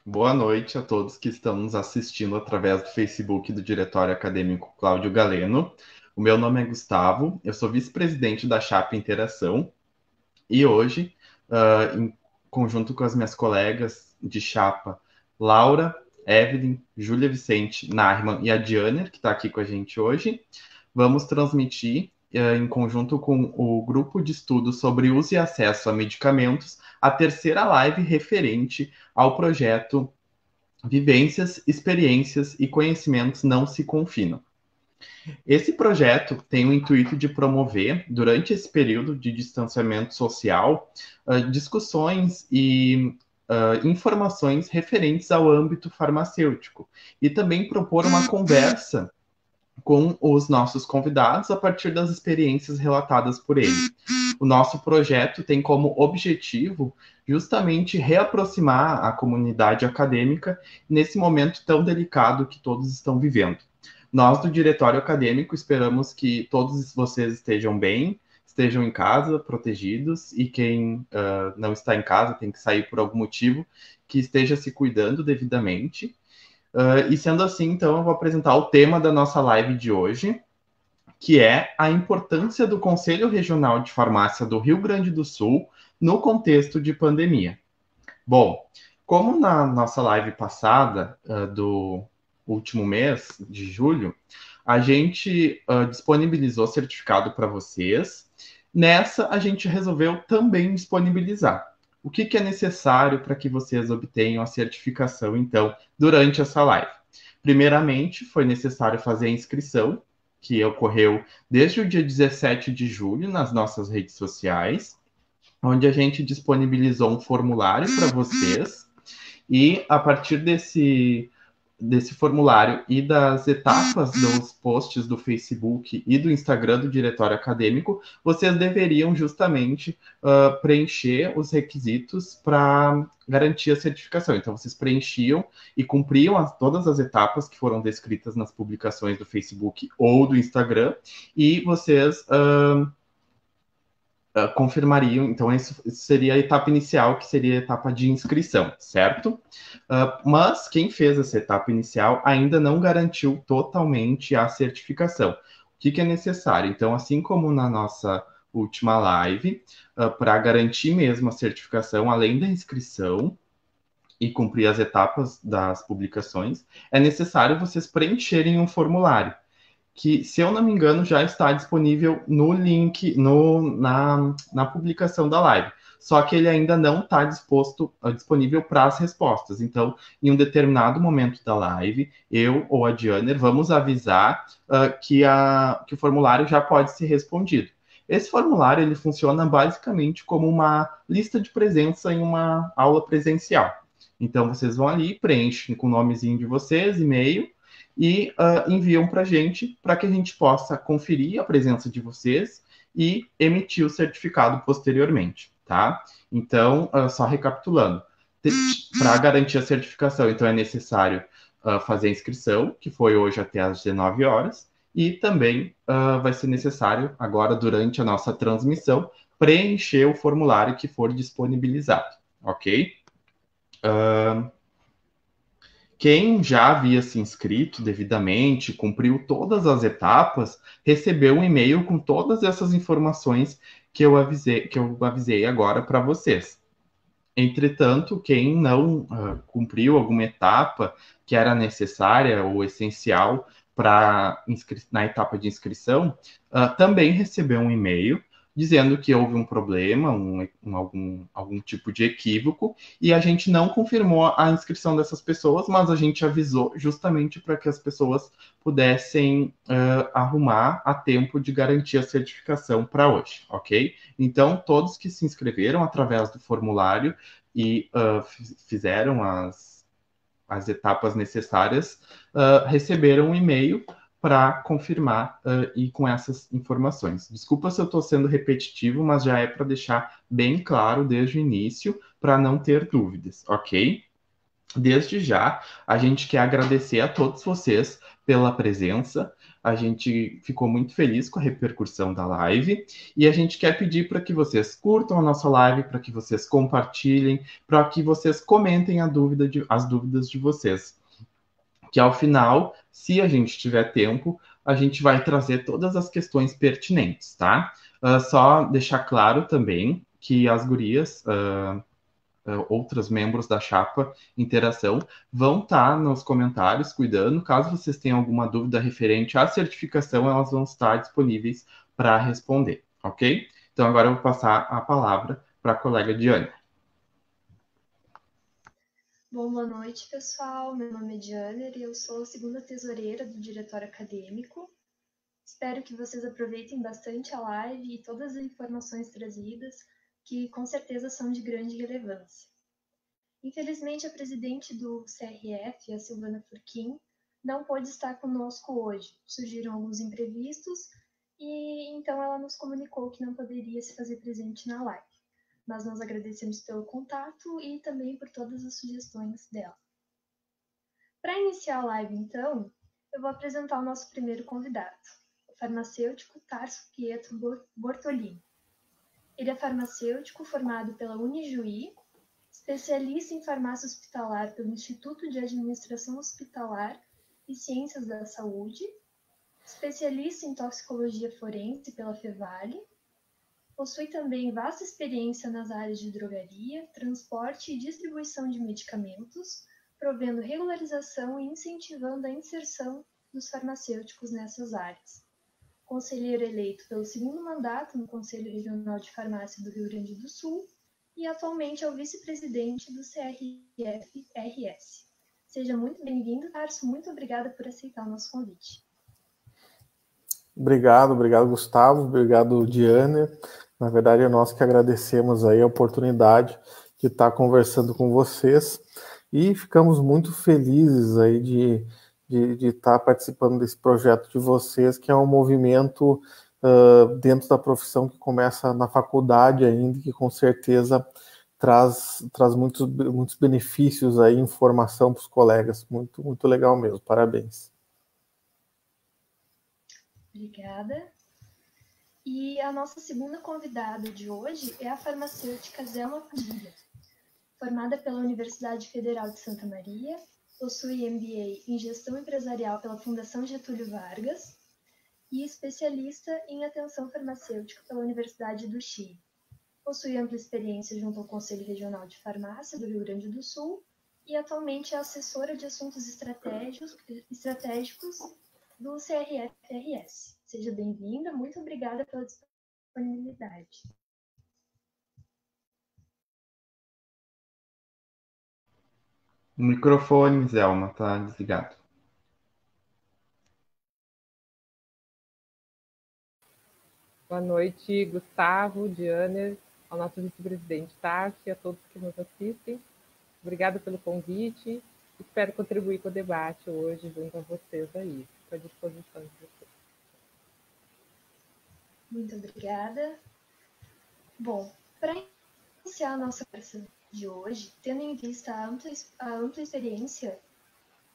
Boa noite a todos que estão nos assistindo através do Facebook do Diretório Acadêmico Cláudio Galeno. O meu nome é Gustavo, eu sou vice-presidente da Chapa Interação e hoje, em conjunto com as minhas colegas de chapa, Laura, Evelyn, Júlia Vicente, Narman e a Dianer, que está aqui com a gente hoje, vamos transmitir, em conjunto com o grupo de estudo sobre uso e acesso a medicamentos, a terceira live referente ao projeto Vivências, Experiências e Conhecimentos Não Se Confinam. Esse projeto tem o intuito de promover, durante esse período de distanciamento social, discussões e informações referentes ao âmbito farmacêutico e também propor uma conversa com os nossos convidados a partir das experiências relatadas por ele. O nosso projeto tem como objetivo justamente reaproximar a comunidade acadêmica nesse momento tão delicado que todos estão vivendo. Nós, do Diretório Acadêmico, esperamos que todos vocês estejam bem, estejam em casa, protegidos, e quem não está em casa, tem que sair por algum motivo, que esteja se cuidando devidamente. E sendo assim, então, eu vou apresentar o tema da nossa live de hoje, que é a importância do Conselho Regional de Farmácia do Rio Grande do Sul no contexto de pandemia. Bom, como na nossa live passada, do último mês, de julho, a gente disponibilizou certificado para vocês. Nessa, a gente resolveu também disponibilizar. O que é necessário para que vocês obtenham a certificação, então, durante essa live? Primeiramente, foi necessário fazer a inscrição, que ocorreu desde o dia 17 de julho nas nossas redes sociais, onde a gente disponibilizou um formulário para vocês, e a partir desse formulário e das etapas dos posts do Facebook e do Instagram do Diretório Acadêmico, vocês deveriam justamente preencher os requisitos para garantir a certificação. Então, vocês preenchiam e cumpriam todas as etapas que foram descritas nas publicações do Facebook ou do Instagram, e vocês confirmariam, então isso seria a etapa inicial, que seria a etapa de inscrição, certo? Mas quem fez essa etapa inicial ainda não garantiu totalmente a certificação. O que é necessário? Então, assim como na nossa última live, para garantir mesmo a certificação, além da inscrição e cumprir as etapas das publicações, é necessário vocês preencherem um formulário que, se eu não me engano, já está disponível no link, na publicação da live. Só que ele ainda não está disponível para as respostas. Então, em um determinado momento da live, eu ou a Dianer vamos avisar que o formulário já pode ser respondido. Esse formulário ele funciona basicamente como uma lista de presença em uma aula presencial. Então, vocês vão ali, preenchem com o nomezinho de vocês, e-mail, e enviam para a gente, para que a gente possa conferir a presença de vocês e emitir o certificado posteriormente, tá? Então, só recapitulando, para garantir a certificação, então é necessário fazer a inscrição, que foi hoje até às 19 horas, e também vai ser necessário, agora durante a nossa transmissão, preencher o formulário que for disponibilizado, ok? Quem já havia se inscrito devidamente, cumpriu todas as etapas, recebeu um e-mail com todas essas informações que eu avisei agora para vocês. Entretanto, quem não cumpriu alguma etapa que era necessária ou essencial na etapa de inscrição, também recebeu um e-mail dizendo que houve um problema, algum tipo de equívoco, e a gente não confirmou a inscrição dessas pessoas, mas a gente avisou justamente para que as pessoas pudessem arrumar a tempo de garantir a certificação para hoje, ok? Então, todos que se inscreveram através do formulário e fizeram as etapas necessárias, receberam um e-mail para confirmar e com essas informações. Desculpa se eu estou sendo repetitivo, mas já é para deixar bem claro desde o início, para não ter dúvidas, ok? Desde já, a gente quer agradecer a todos vocês pela presença. A gente ficou muito feliz com a repercussão da live e a gente quer pedir para que vocês curtam a nossa live, para que vocês compartilhem, para que vocês comentem as dúvidas de vocês. Que ao final, se a gente tiver tempo, a gente vai trazer todas as questões pertinentes, tá? Só deixar claro também que as gurias, outros membros da chapa Interação, vão estar nos comentários cuidando. Caso vocês tenham alguma dúvida referente à certificação, elas vão estar disponíveis para responder, ok? Então agora eu vou passar a palavra para a colega Diane. Bom, boa noite, pessoal. Meu nome é Diane e eu sou a segunda tesoureira do diretório acadêmico. Espero que vocês aproveitem bastante a live e todas as informações trazidas, que com certeza são de grande relevância. Infelizmente, a presidente do CRF, a Silvana Furquim, não pôde estar conosco hoje. Surgiram alguns imprevistos e então ela nos comunicou que não poderia se fazer presente na live. Mas nós agradecemos pelo contato e também por todas as sugestões dela. Para iniciar a live, então, eu vou apresentar o nosso primeiro convidado, o farmacêutico Tarso Pietro Bortolini. Ele é farmacêutico formado pela Unijuí, especialista em farmácia hospitalar pelo Instituto de Administração Hospitalar e Ciências da Saúde, especialista em toxicologia forense pela Fevale. Possui também vasta experiência nas áreas de drogaria, transporte e distribuição de medicamentos, provendo regularização e incentivando a inserção dos farmacêuticos nessas áreas. Conselheiro eleito pelo segundo mandato no Conselho Regional de Farmácia do Rio Grande do Sul e atualmente é o vice-presidente do CRF-RS. Seja muito bem-vindo, Tarso. Muito obrigada por aceitar o nosso convite. Obrigado, Gustavo, obrigado, Diane. Na verdade, é nós que agradecemos aí a oportunidade de estar conversando com vocês e ficamos muito felizes aí de estar participando desse projeto de vocês, que é um movimento dentro da profissão que começa na faculdade ainda, que com certeza traz muitos benefícios aí, informação para os colegas. Muito, muito legal mesmo, parabéns. Obrigada. E a nossa segunda convidada de hoje é a farmacêutica Zelma Padilha. Formada pela Universidade Federal de Santa Maria, possui MBA em Gestão Empresarial pela Fundação Getúlio Vargas e especialista em atenção farmacêutica pela Universidade do Chile. Possui ampla experiência junto ao Conselho Regional de Farmácia do Rio Grande do Sul e atualmente é assessora de assuntos estratégicos do CRF-RS. Seja bem-vinda, muito obrigada pela disponibilidade. O microfone, Zelma, tá desligado. Boa noite, Gustavo, Diane, ao nosso vice-presidente Tarso e a todos que nos assistem. Obrigada pelo convite. Espero contribuir com o debate hoje junto a vocês aí. Estou à disposição de vocês. Muito obrigada. Bom, para iniciar a nossa conversa de hoje, tendo em vista a ampla experiência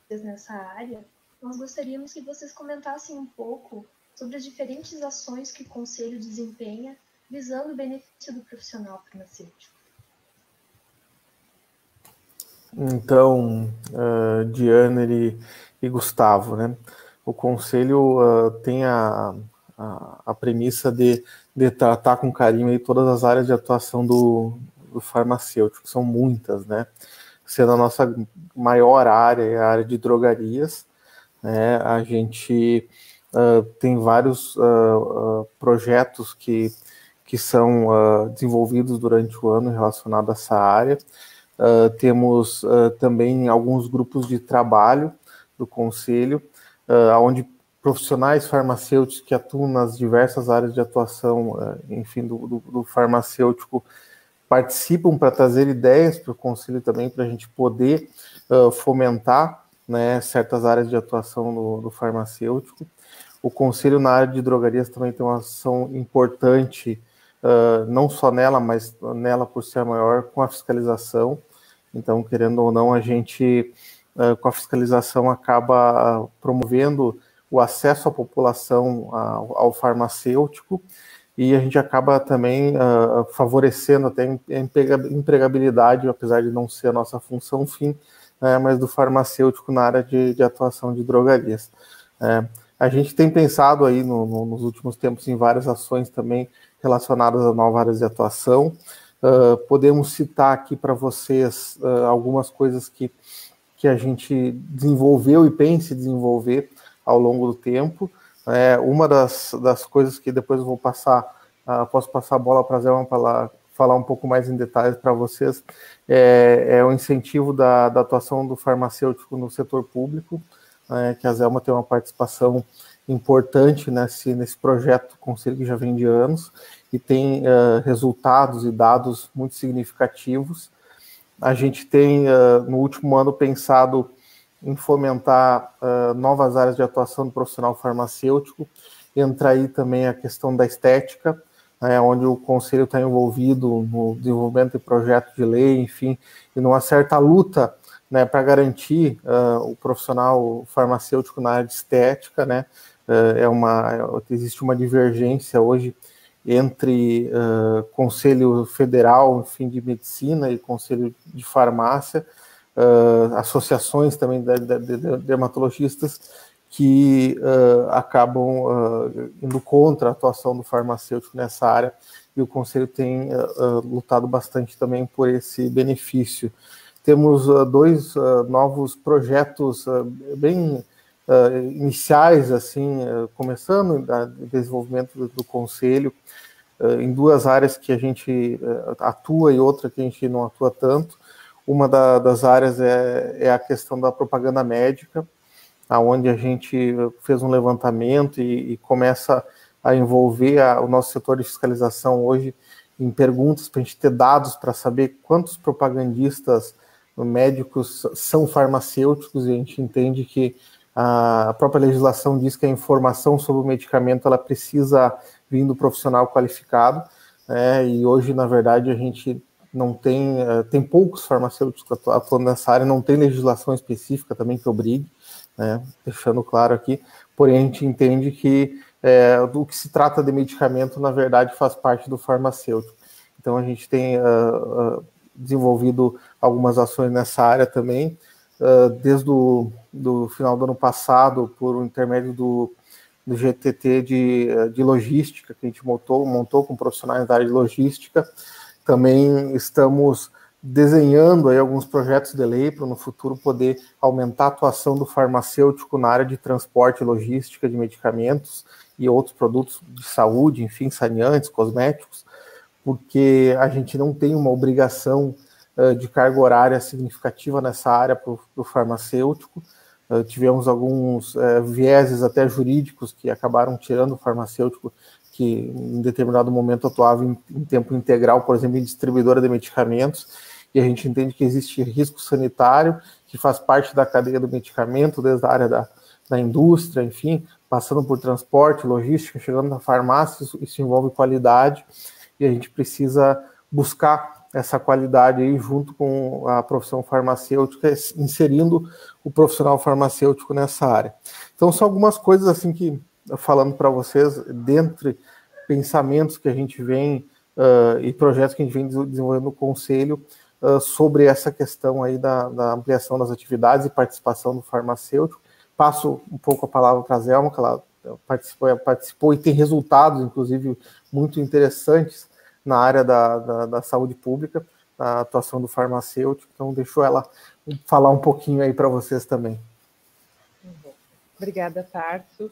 nessa área, nós gostaríamos que vocês comentassem um pouco sobre as diferentes ações que o Conselho desempenha visando o benefício do profissional farmacêutico. Então, Diane e Gustavo, né? O Conselho tem a premissa de tratar com carinho aí todas as áreas de atuação do farmacêutico, que são muitas, né? Sendo a nossa maior área, a área de drogarias, né? A gente tem vários projetos que são desenvolvidos durante o ano relacionados a essa área. Temos também alguns grupos de trabalho do Conselho, onde profissionais farmacêuticos que atuam nas diversas áreas de atuação, enfim, do farmacêutico, participam para trazer ideias para o Conselho também, para a gente poder fomentar, né, certas áreas de atuação do farmacêutico. O Conselho na área de drogarias também tem uma ação importante, não só nela, mas nela por ser a maior, com a fiscalização. Então, querendo ou não, a gente, com a fiscalização, acaba promovendo o acesso à população ao farmacêutico, e a gente acaba também favorecendo até a empregabilidade, apesar de não ser a nossa função fim, mas do farmacêutico na área de atuação de drogarias. A gente tem pensado aí nos últimos tempos em várias ações também relacionadas a novas áreas de atuação. Podemos citar aqui para vocês algumas coisas que a gente desenvolveu e pensa em desenvolver ao longo do tempo. Uma das coisas que depois eu vou posso passar a bola para a Zelma para falar um pouco mais em detalhes para vocês, é o incentivo da atuação do farmacêutico no setor público, que a Zelma tem uma participação importante nesse projeto Conselho, que já vem de anos, e tem resultados e dados muito significativos. A gente tem, no último ano, pensado em fomentar novas áreas de atuação do profissional farmacêutico. Entra aí também a questão da estética, onde o Conselho está envolvido no desenvolvimento de projetos de lei, enfim, e numa certa luta para garantir o profissional farmacêutico na área de estética. Existe uma divergência hoje entre Conselho Federal, enfim, de Medicina e Conselho de Farmácia, associações também de dermatologistas que acabam indo contra a atuação do farmacêutico nessa área, e o Conselho tem lutado bastante também por esse benefício. Temos dois novos projetos bem iniciais, assim, começando o desenvolvimento do Conselho, em duas áreas que a gente atua e outra que a gente não atua tanto. Uma das áreas é a questão da propaganda médica, onde a gente fez um levantamento e começa a envolver o nosso setor de fiscalização hoje em perguntas para a gente ter dados para saber quantos propagandistas médicos são farmacêuticos, e a gente entende que a própria legislação diz que a informação sobre o medicamento ela precisa vir do profissional qualificado, e hoje, na verdade, a gente não tem poucos farmacêuticos atuando nessa área, não tem legislação específica também que obrigue, deixando claro aqui, porém a gente entende que do que se trata de medicamento, na verdade, faz parte do farmacêutico. Então a gente tem desenvolvido algumas ações nessa área também, desde do final do ano passado, por intermédio do GTT de logística, que a gente montou com profissionais da área de logística. Também estamos desenhando aí alguns projetos de lei para no futuro poder aumentar a atuação do farmacêutico na área de transporte e logística de medicamentos e outros produtos de saúde, enfim, saneantes, cosméticos, porque a gente não tem uma obrigação de carga horária significativa nessa área para o farmacêutico. Tivemos alguns vieses até jurídicos que acabaram tirando o farmacêutico que em determinado momento atuava em tempo integral, por exemplo, em distribuidora de medicamentos, e a gente entende que existe risco sanitário, que faz parte da cadeia do medicamento, desde a área da indústria, enfim, passando por transporte, logística, chegando na farmácia, isso envolve qualidade, e a gente precisa buscar essa qualidade aí junto com a profissão farmacêutica, inserindo o profissional farmacêutico nessa área. Então, são algumas coisas assim que, falando para vocês, dentre pensamentos que a gente vem e projetos que a gente vem desenvolvendo no Conselho sobre essa questão aí da ampliação das atividades e participação do farmacêutico. Passo um pouco a palavra para a Zelma, que ela participou e tem resultados, inclusive, muito interessantes na área da saúde pública, na atuação do farmacêutico. Então, deixo ela falar um pouquinho aí para vocês também. Obrigada, Tarso.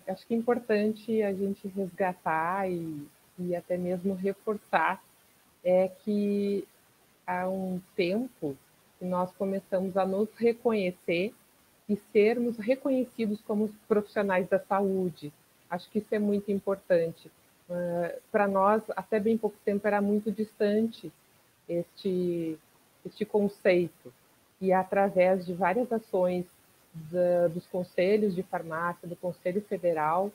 Acho que é importante a gente resgatar e até mesmo reforçar que há um tempo que nós começamos a nos reconhecer e sermos reconhecidos como profissionais da saúde. Acho que isso é muito importante. Para nós, até bem pouco tempo, era muito distante este conceito. E através de várias ações dos conselhos de farmácia, do Conselho Federal,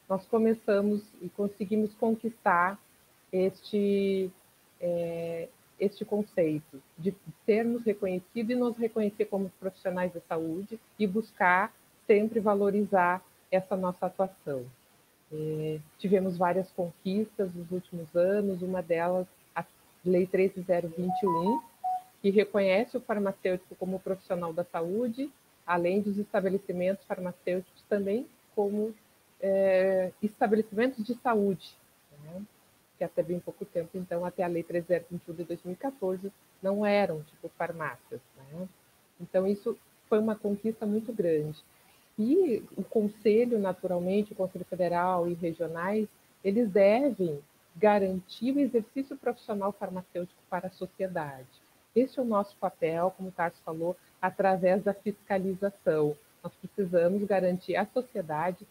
nós começamos e conseguimos conquistar este conceito de sermos reconhecidos e nos reconhecer como profissionais da saúde e buscar sempre valorizar essa nossa atuação. Tivemos várias conquistas nos últimos anos, uma delas a Lei 13.021, que reconhece o farmacêutico como profissional da saúde, além dos estabelecimentos farmacêuticos também como estabelecimentos de saúde, né? Que até bem pouco tempo, então, até a Lei 13.021 de 2014, não eram tipo farmácias, né? Então, isso foi uma conquista muito grande. E o Conselho, naturalmente, o Conselho Federal e regionais, eles devem garantir o exercício profissional farmacêutico para a sociedade. Esse é o nosso papel, como o Tarso falou, através da fiscalização. Nós precisamos garantir à sociedade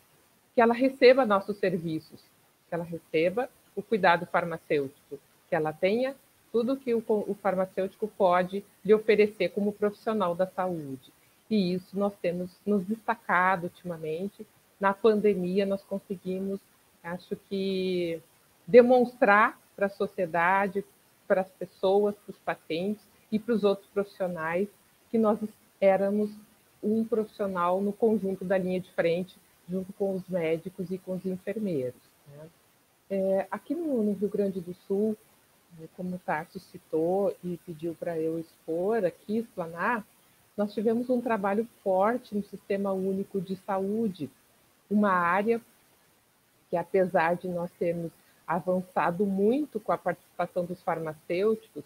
que ela receba nossos serviços, que ela receba o cuidado farmacêutico, que ela tenha tudo que o farmacêutico pode lhe oferecer como profissional da saúde. E isso nós temos nos destacado ultimamente. Na pandemia, nós conseguimos, acho que, demonstrar para a sociedade, para as pessoas, para os pacientes e para os outros profissionais que nós éramos um profissional no conjunto da linha de frente, junto com os médicos e com os enfermeiros, né? Aqui no Rio Grande do Sul, como o Tarso citou e pediu para eu expor aqui, explanar, nós tivemos um trabalho forte no Sistema Único de Saúde, uma área que, apesar de nós termos avançado muito com a participação dos farmacêuticos,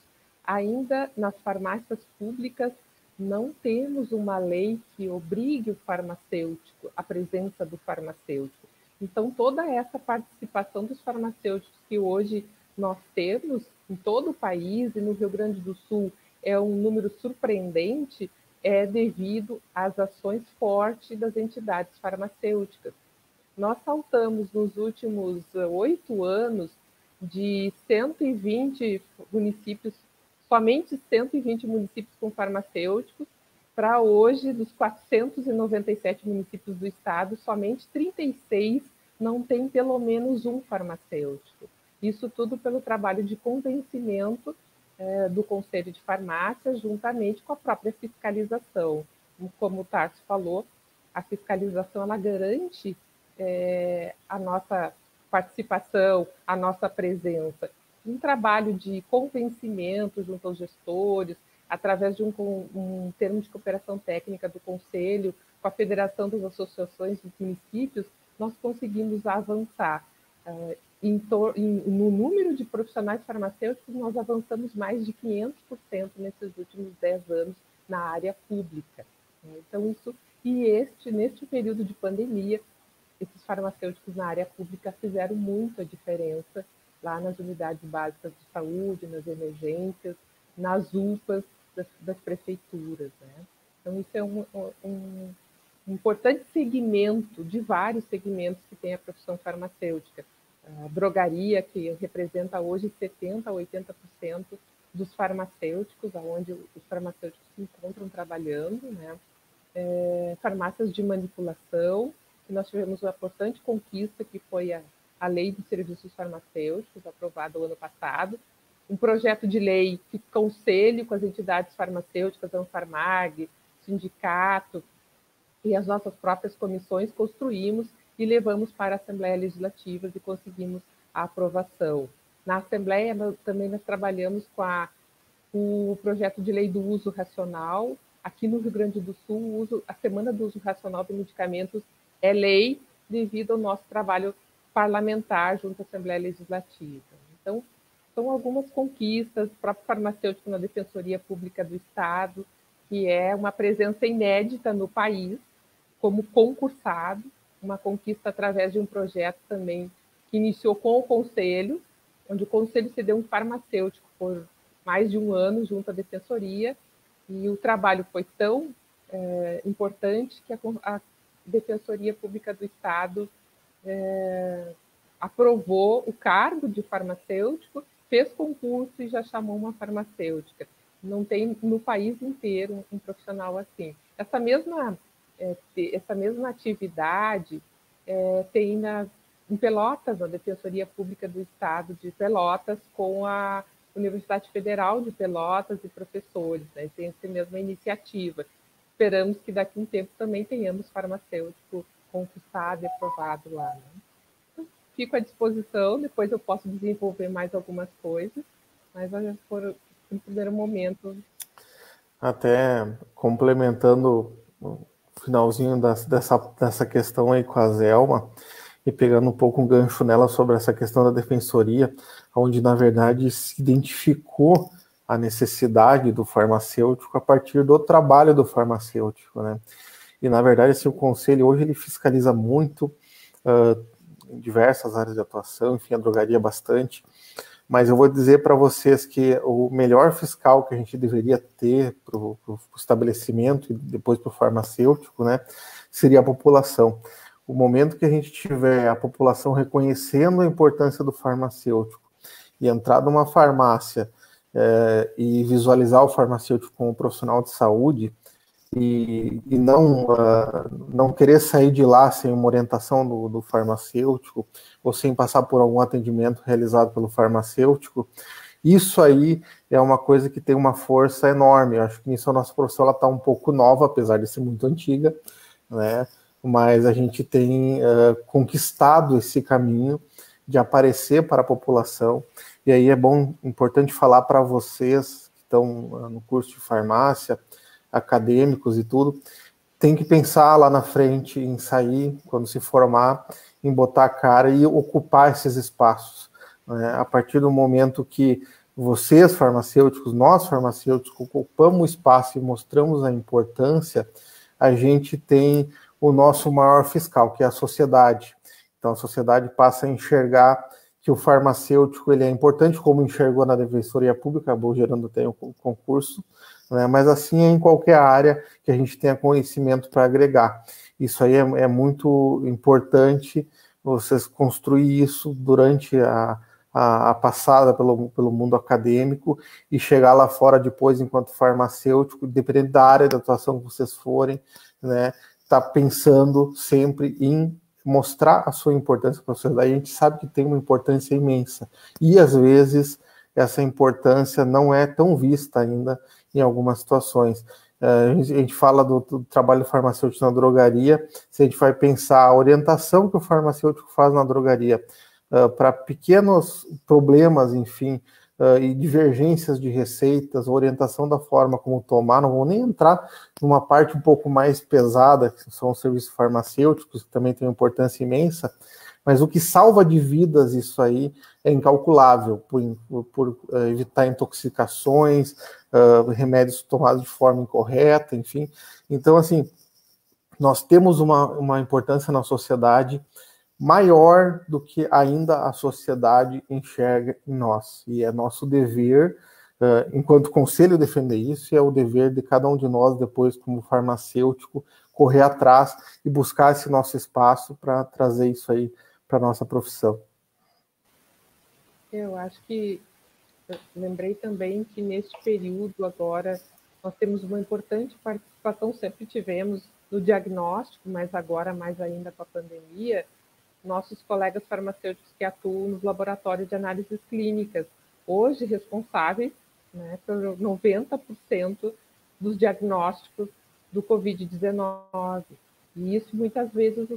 ainda nas farmácias públicas não temos uma lei que obrigue o farmacêutico, a presença do farmacêutico. Então, toda essa participação dos farmacêuticos que hoje nós temos em todo o país e no Rio Grande do Sul é um número surpreendente, é devido às ações fortes das entidades farmacêuticas. Nós saltamos nos últimos 8 anos de 120 municípios, somente 120 municípios com farmacêuticos, para hoje, dos 497 municípios do estado, somente 36 não têm pelo menos um farmacêutico. Isso tudo pelo trabalho de convencimento do Conselho de Farmácia, juntamente com a própria fiscalização. Como o Tarso falou, a fiscalização ela garante a nossa participação, a nossa presença. Um trabalho de convencimento junto aos gestores, através de um termo de cooperação técnica do Conselho, com a Federação das Associações dos Municípios, nós conseguimos avançar. No número de profissionais farmacêuticos, nós avançamos mais de 500% nesses últimos 10 anos na área pública. Então, neste período de pandemia, esses farmacêuticos na área pública fizeram muito a diferença lá nas unidades básicas de saúde, nas emergências, nas UPAs das prefeituras, né? Então, isso é um importante segmento de vários segmentos que tem a profissão farmacêutica. A drogaria, que representa hoje 70% a 80% dos farmacêuticos, onde os farmacêuticos se encontram trabalhando, né? Farmácias de manipulação, que nós tivemos uma importante conquista, que foi a Lei dos Serviços Farmacêuticos, aprovada o ano passado, um projeto de lei que conselho com as entidades farmacêuticas, a Anfarmag, sindicato e as nossas próprias comissões construímos e levamos para a Assembleia Legislativa e conseguimos a aprovação. Na Assembleia também nós trabalhamos com o projeto de lei do uso racional. Aqui no Rio Grande do Sul, a Semana do Uso Racional de Medicamentos é lei devido ao nosso trabalho parlamentar junto à Assembleia Legislativa. Então, são algumas conquistas, o próprio farmacêutico na Defensoria Pública do Estado, que é uma presença inédita no país, como concursado, uma conquista através de um projeto também que iniciou com o Conselho, onde o Conselho cedeu um farmacêutico por mais de 1 ano junto à Defensoria, e o trabalho foi tão importante que a Defensoria Pública do Estado aprovou o cargo de farmacêutico, fez concurso e já chamou uma farmacêutica. Não tem no país inteiro um profissional assim. Essa mesma atividade tem em Pelotas, na Defensoria Pública do Estado de Pelotas, com a Universidade Federal de Pelotas e professores, né? Tem essa mesma iniciativa. esperamos que daqui a um tempo também tenhamos farmacêutico conquistado e aprovado lá, né? Então, fico à disposição, depois eu posso desenvolver mais algumas coisas, mas foram, no primeiro momento... Até complementando o finalzinho dessa questão aí com a Zelma, e pegando um pouco um gancho nela sobre essa questão da defensoria, onde, na verdade, se identificou a necessidade do farmacêutico a partir do trabalho do farmacêutico, né? E, na verdade, assim, o Conselho hoje ele fiscaliza muito em diversas áreas de atuação, enfim, a drogaria bastante, mas eu vou dizer para vocês que o melhor fiscal que a gente deveria ter para o estabelecimento e depois para o farmacêutico, né, seria a população. O momento que a gente tiver a população reconhecendo a importância do farmacêutico e entrar numa farmácia e visualizar o farmacêutico como um profissional de saúde e não querer sair de lá sem uma orientação do farmacêutico ou sem passar por algum atendimento realizado pelo farmacêutico, isso aí é uma coisa que tem uma força enorme. Eu acho que nisso a nossa profissão está um pouco nova, apesar de ser muito antiga, né? Mas a gente tem conquistado esse caminho de aparecer para a população, e aí importante falar para vocês que estão no curso de farmácia, acadêmicos e tudo, tem que pensar lá na frente em sair, quando se formar, em botar a cara e ocupar esses espaços, né? A partir do momento que vocês, farmacêuticos, nós, farmacêuticos, ocupamos o espaço e mostramos a importância, a gente tem o nosso maior fiscal, que é a sociedade. Então, a sociedade passa a enxergar que o farmacêutico ele é importante, como enxergou na Defensoria Pública, acabou gerando até um concurso, né? Mas assim é em qualquer área que a gente tenha conhecimento para agregar. Isso aí é muito importante, vocês construir isso durante a passada pelo mundo acadêmico e chegar lá fora depois, enquanto farmacêutico, dependendo da área de atuação que vocês forem, né, tá pensando sempre em mostrar a sua importância para a sociedade. A gente sabe que tem uma importância imensa e às vezes essa importância não é tão vista ainda em algumas situações. A gente fala do trabalho farmacêutico na drogaria, se a gente vai pensar a orientação que o farmacêutico faz na drogaria para pequenos problemas, enfim, e divergências de receitas, orientação da forma como tomar, não vou nem entrar numa parte um pouco mais pesada, que são os serviços farmacêuticos, que também tem uma importância imensa, mas o que salva de vidas isso aí é incalculável, por evitar intoxicações, remédios tomados de forma incorreta, enfim. Então, assim, nós temos uma importância na sociedade maior do que ainda a sociedade enxerga em nós. E é nosso dever, enquanto conselho, defender isso, e é o dever de cada um de nós, depois, como farmacêutico, correr atrás e buscar esse nosso espaço para trazer isso aí para a nossa profissão. Eu acho que lembrei também que neste período agora nós temos uma importante participação, sempre tivemos no diagnóstico, mas agora mais ainda com a pandemia, nossos colegas farmacêuticos que atuam nos laboratórios de análises clínicas, hoje responsáveis, né, por 90% dos diagnósticos do Covid-19. E isso, muitas vezes,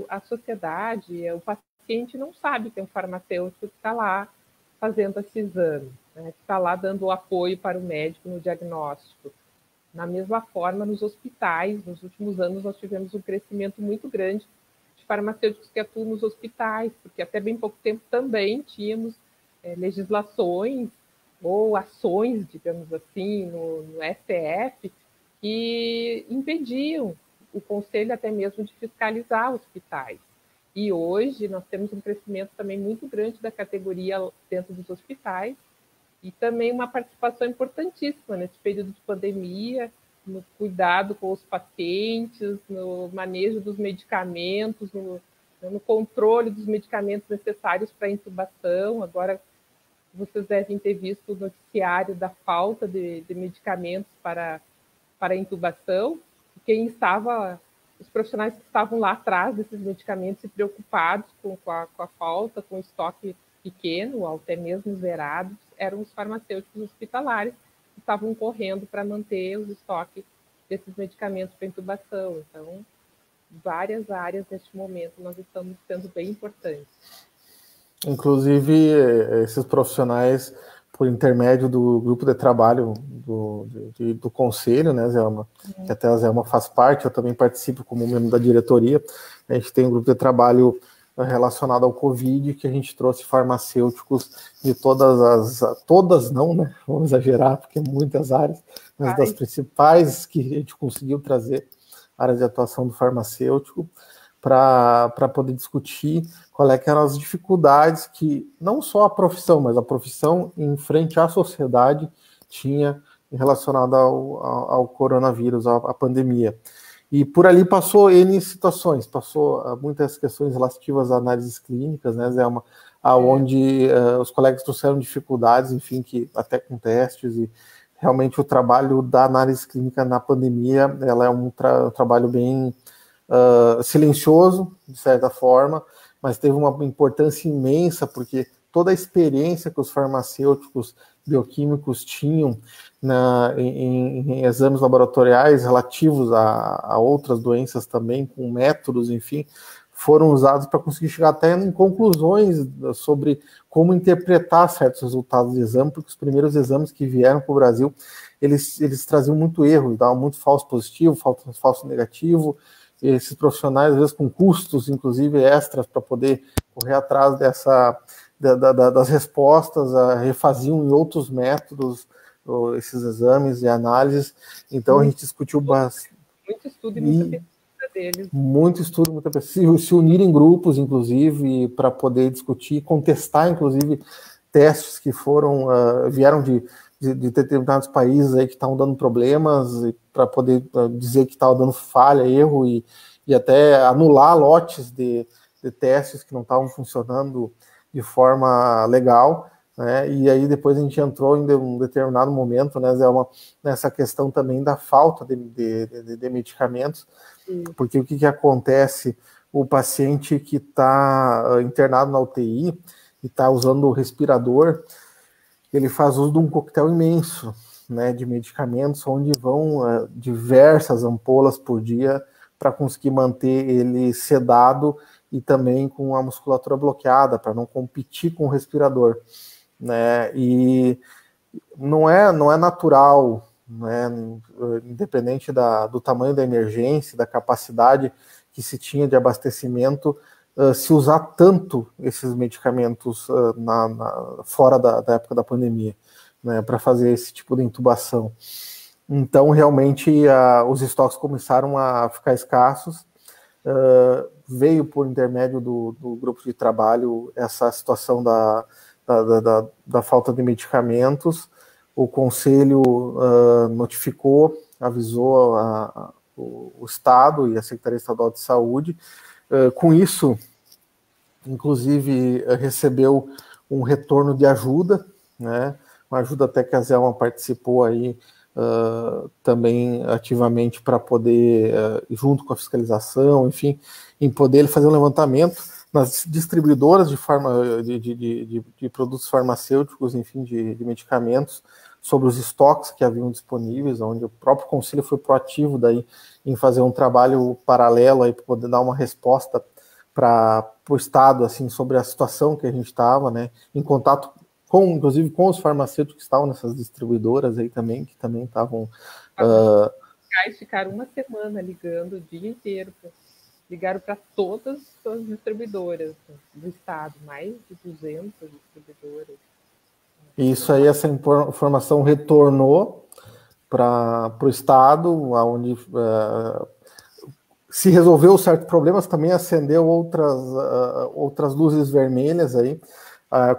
a sociedade, o paciente não sabe que é um farmacêutico que está lá fazendo esse exame, né, que está lá dando o apoio para o médico no diagnóstico. Da mesma forma, nos hospitais, nos últimos anos, nós tivemos um crescimento muito grande de farmacêuticos que atuam nos hospitais, porque até bem pouco tempo também tínhamos legislações ou ações, digamos assim, no STF, que impediam o conselho até mesmo de fiscalizar hospitais. E hoje nós temos um crescimento também muito grande da categoria dentro dos hospitais e também uma participação importantíssima nesse período de pandemia, no cuidado com os pacientes, no manejo dos medicamentos, no controle dos medicamentos necessários para a intubação. Agora, vocês devem ter visto o noticiário da falta de medicamentos para a intubação. Os profissionais que estavam lá atrás desses medicamentos e preocupados com a falta, com o estoque pequeno, ou até mesmo zerados, eram os farmacêuticos hospitalares que estavam correndo para manter os estoques desses medicamentos para intubação. Então, várias áreas neste momento nós estamos sendo bem importantes. Inclusive, esses profissionais, por intermédio do grupo de trabalho do Conselho, né, Zelma? Que até a Zelma faz parte, eu também participo como membro da diretoria. A gente tem um grupo de trabalho relacionado ao Covid, que a gente trouxe farmacêuticos de todas não, né? Vamos exagerar, porque muitas áreas, mas das principais que a gente conseguiu trazer áreas de atuação do farmacêutico, para poder discutir qual é que eram as dificuldades que não só a profissão, mas a profissão em frente à sociedade tinha relacionada ao coronavírus, à pandemia. E por ali passou N situações, passou muitas questões relativas a análises clínicas, né, Zelma, onde os colegas trouxeram dificuldades, enfim, que até com testes, e realmente o trabalho da análise clínica na pandemia, ela é um trabalho bem silencioso, de certa forma, mas teve uma importância imensa, porque toda a experiência que os farmacêuticos bioquímicos tinham em exames laboratoriais relativos a outras doenças também, com métodos, enfim, foram usados para conseguir chegar até em conclusões sobre como interpretar certos resultados de exame, porque os primeiros exames que vieram para o Brasil, eles traziam muito erro, davam muito falso positivo, falso negativo. Esses profissionais, às vezes com custos, inclusive extras, para poder correr atrás das respostas, refaziam em outros métodos esses exames e análises. Então a gente discutiu bastante. Muito estudo e muita pesquisa deles. Muito estudo, muita pesquisa. Se unir em grupos, inclusive, para poder discutir, contestar, inclusive, testes que vieram de determinados países aí que estavam dando problemas, para poder dizer que estava dando falha, erro, e até anular lotes de testes que não estavam funcionando de forma legal, né? E aí depois a gente entrou em um determinado momento, né, Zé, nessa questão também da falta de medicamentos, porque o que acontece? O paciente que está internado na UTI e está usando o respirador, ele faz uso de um coquetel imenso, né, de medicamentos, onde vão diversas ampolas por dia para conseguir manter ele sedado e também com a musculatura bloqueada, para não competir com o respirador, né? E não é natural, né, independente do tamanho da emergência, da capacidade que se tinha de abastecimento, se usar tanto esses medicamentos fora da época da pandemia, né, para fazer esse tipo de intubação. Então, realmente, os estoques começaram a ficar escassos. Veio por intermédio do grupo de trabalho essa situação da falta de medicamentos. O Conselho notificou, avisou o Estado e a Secretaria Estadual de Saúde. Com isso, inclusive, recebeu um retorno de ajuda, né? Uma ajuda até que a Zelma participou aí também ativamente para poder, junto com a fiscalização, enfim, em poder fazer um levantamento nas distribuidoras de produtos farmacêuticos, enfim, de medicamentos, sobre os estoques que haviam disponíveis, onde o próprio Conselho foi proativo daí em fazer um trabalho paralelo aí para poder dar uma resposta para o Estado, assim, sobre a situação que a gente estava, né, em contato inclusive com os farmacêuticos que estavam nessas distribuidoras aí também, que também estavam... Ficaram uma semana ligando o dia inteiro, ligaram para todas as distribuidoras do Estado, mais de 200 distribuidoras. Isso aí, essa informação retornou para o Estado, onde se resolveu certos problemas, também acendeu outras luzes vermelhas aí,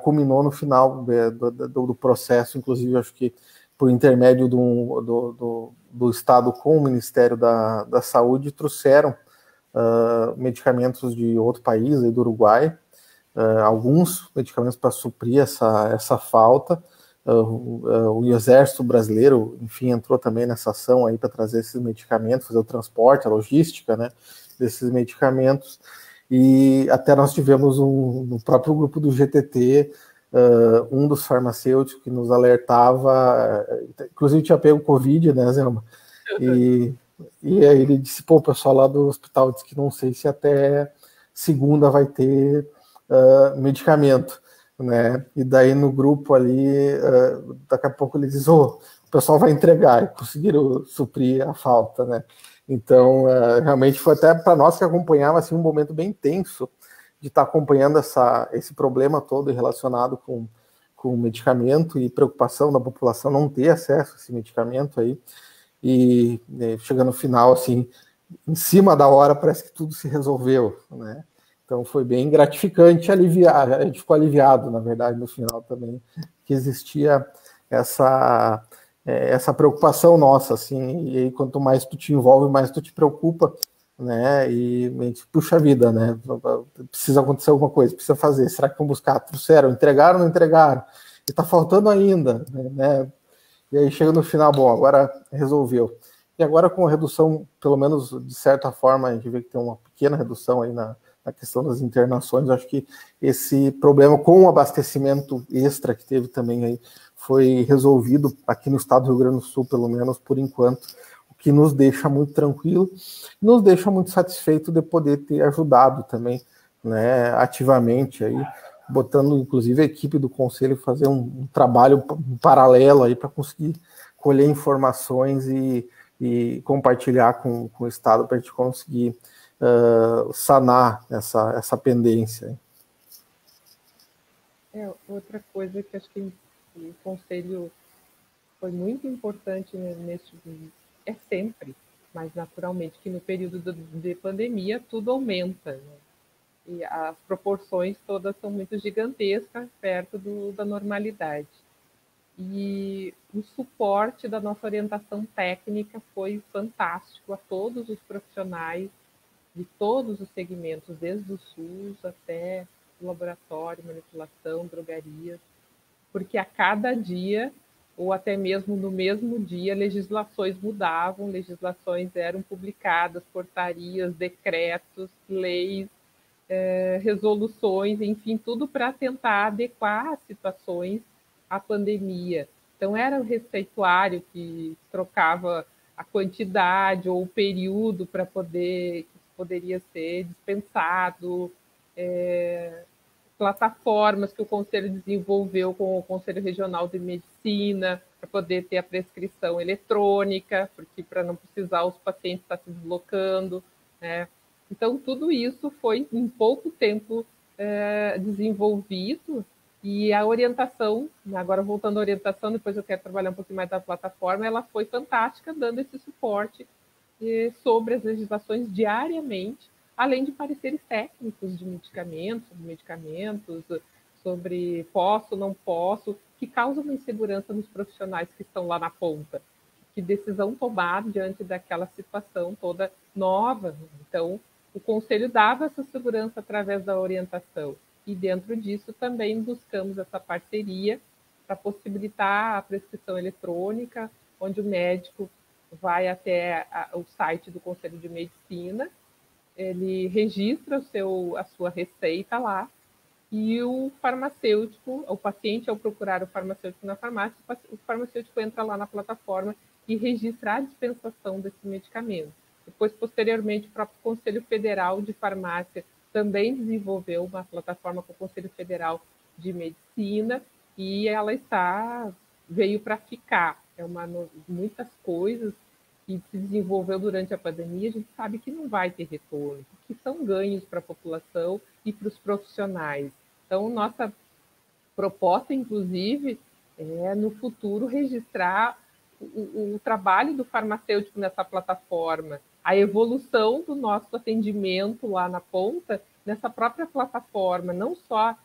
culminou no final do processo, inclusive acho que por intermédio do Estado com o Ministério da Saúde, trouxeram medicamentos de outro país, aí do Uruguai, alguns medicamentos para suprir essa falta. O Exército Brasileiro, enfim, entrou também nessa ação aí para trazer esses medicamentos, fazer o transporte, a logística, né, desses medicamentos. E até nós tivemos no próprio grupo do GTT, dos farmacêuticos que nos alertava, inclusive tinha pego Covid, né, Zelma? E aí ele disse, pô, o pessoal lá do hospital disse que não sei se até segunda vai ter medicamento, né? E daí no grupo ali, daqui a pouco ele diz, o pessoal vai entregar, e conseguiram suprir a falta, né? Então, realmente foi até para nós que acompanhava assim, um momento bem tenso de estar acompanhando esse problema todo relacionado com o medicamento e preocupação da população não ter acesso a esse medicamento aí. E chegando no final, assim, em cima da hora, parece que tudo se resolveu, né? Então foi bem gratificante, a gente ficou aliviado, na verdade, no final também, que existia essa preocupação nossa, assim, e aí quanto mais tu te envolve, mais tu te preocupa, né? E a gente, puxa vida, né? Precisa acontecer alguma coisa, precisa fazer. Será que vão buscar? Trouxeram? Entregaram ou não entregaram? E tá faltando ainda, né? E aí chega no final, bom, agora resolveu. E agora com a redução, pelo menos de certa forma, a gente vê que tem uma pequena redução aí na questão das internações. Acho que esse problema com o abastecimento extra que teve também aí foi resolvido aqui no estado do Rio Grande do Sul, pelo menos por enquanto, o que nos deixa muito tranquilo, nos deixa muito satisfeito de poder ter ajudado também, né, ativamente aí, botando inclusive a equipe do conselho fazer um trabalho paralelo aí para conseguir colher informações e compartilhar com o Estado para a gente conseguir sanar essa pendência. Outra coisa que acho que o conselho foi muito importante é sempre, mas naturalmente que no período de pandemia tudo aumenta, né? E as proporções todas são muito gigantescas perto da normalidade. E o suporte da nossa orientação técnica foi fantástico a todos os profissionais de todos os segmentos, desde o SUS até o laboratório, manipulação, drogarias, porque a cada dia, ou até mesmo no mesmo dia, legislações mudavam, legislações eram publicadas, portarias, decretos, leis, resoluções, enfim, tudo para tentar adequar as situações à pandemia. Então, era o receituário que trocava a quantidade ou o período para que poderia ser dispensado, plataformas que o Conselho desenvolveu com o Conselho Regional de Medicina para poder ter a prescrição eletrônica, porque para não precisar os pacientes estar se deslocando, né? Então, tudo isso foi em pouco tempo desenvolvido, e a orientação, agora voltando à orientação, depois eu quero trabalhar um pouquinho mais da plataforma, ela foi fantástica, dando esse suporte sobre as legislações diariamente, além de pareceres técnicos de medicamentos, sobre posso, não posso, que causam uma insegurança nos profissionais que estão lá na ponta. Que decisão tomar diante daquela situação toda nova. Então, o Conselho dava essa segurança através da orientação. E dentro disso também buscamos essa parceria para possibilitar a prescrição eletrônica, onde o médico vai até o site do Conselho de Medicina, ele registra a sua receita lá, e o farmacêutico, o paciente, ao procurar o farmacêutico na farmácia, o farmacêutico entra lá na plataforma e registra a dispensação desse medicamento. Depois, posteriormente, o próprio Conselho Federal de Farmácia também desenvolveu uma plataforma com o Conselho Federal de Medicina, e ela veio para ficar. Muitas coisas que se desenvolveu durante a pandemia, a gente sabe que não vai ter retorno, que são ganhos para a população e para os profissionais. Então, nossa proposta, inclusive, é, no futuro, registrar o trabalho do farmacêutico nessa plataforma, a evolução do nosso atendimento lá na ponta, nessa própria plataforma, não só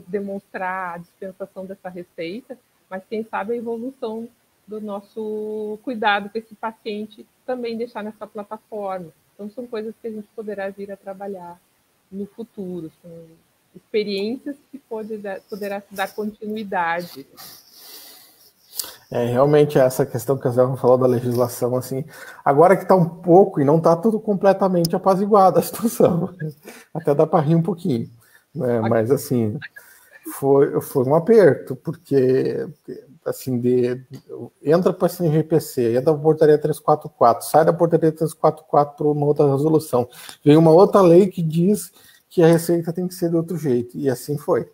demonstrar a dispensação dessa receita, mas, quem sabe, a evolução do nosso cuidado com esse paciente também deixar nessa plataforma. Então, são coisas que a gente poderá vir a trabalhar no futuro, são experiências que poderá se dar continuidade. Realmente essa questão que a Zé falou da legislação, assim, agora que está um pouco e não está tudo completamente apaziguado a situação, até dá para rir um pouquinho, né? Mas assim, foi um aperto, porque assim, entra para a CNGPC, entra para a portaria 344, sai da portaria 344 para uma outra resolução. Vem uma outra lei que diz que a receita tem que ser de outro jeito, e assim foi.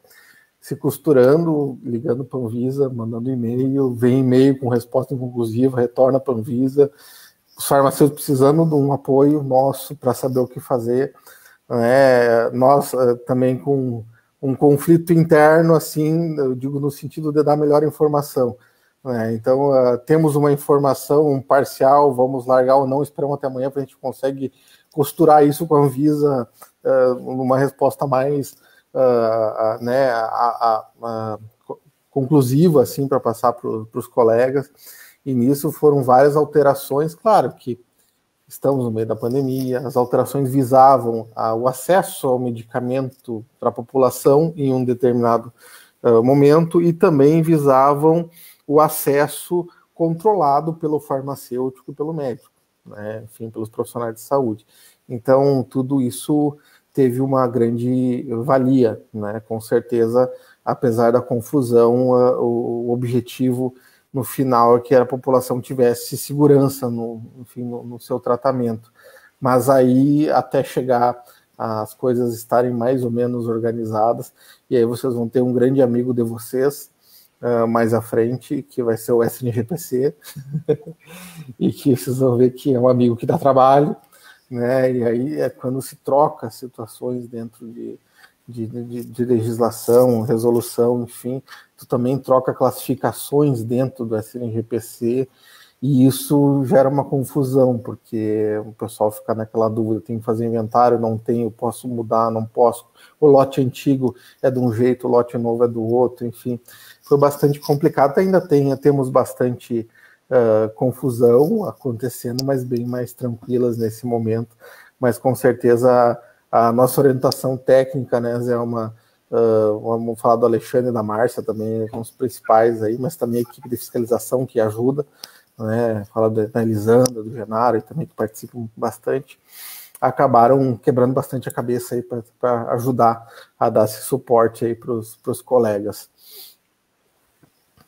Se costurando, ligando para a Anvisa, mandando e-mail, vem e-mail com resposta inconclusiva, retorna para a Anvisa, os farmacêuticos precisando de um apoio nosso para saber o que fazer, né? Nós também com um conflito interno, assim, eu digo no sentido de dar melhor informação, né? Então, temos uma informação parcial, vamos largar ou não, esperamos até amanhã para a gente consegue costurar isso com a Anvisa numa resposta mais né, conclusiva, assim, para passar para os colegas. E nisso foram várias alterações, claro que estamos no meio da pandemia, as alterações visavam o acesso ao medicamento para a população em um determinado momento e também visavam o acesso controlado pelo farmacêutico e pelo médico, né? Enfim, pelos profissionais de saúde. Então, tudo isso teve uma grande valia, né? Com certeza, apesar da confusão, o objetivo no final é que a população tivesse segurança no seu tratamento. Mas aí, até chegar as coisas estarem mais ou menos organizadas, e aí vocês vão ter um grande amigo de vocês mais à frente, que vai ser o SNGPC, e que vocês vão ver que é um amigo que dá trabalho, né? E aí é quando se troca situações dentro de legislação, resolução, enfim, tu também troca classificações dentro do SNGPC, e isso gera uma confusão, porque o pessoal fica naquela dúvida, tem que fazer inventário, não tenho, posso mudar, não posso, o lote antigo é de um jeito, o lote novo é do outro, enfim, foi bastante complicado, ainda temos bastante confusão acontecendo, mas bem mais tranquilas nesse momento, mas com certeza a nossa orientação técnica, né, Zé, vamos falar do Alexandre e da Márcia também, são os principais aí, mas também a equipe de fiscalização que ajuda, né, falar da Elisandra, do Genaro, também que participam bastante, acabaram quebrando bastante a cabeça aí para ajudar a dar esse suporte aí para os colegas.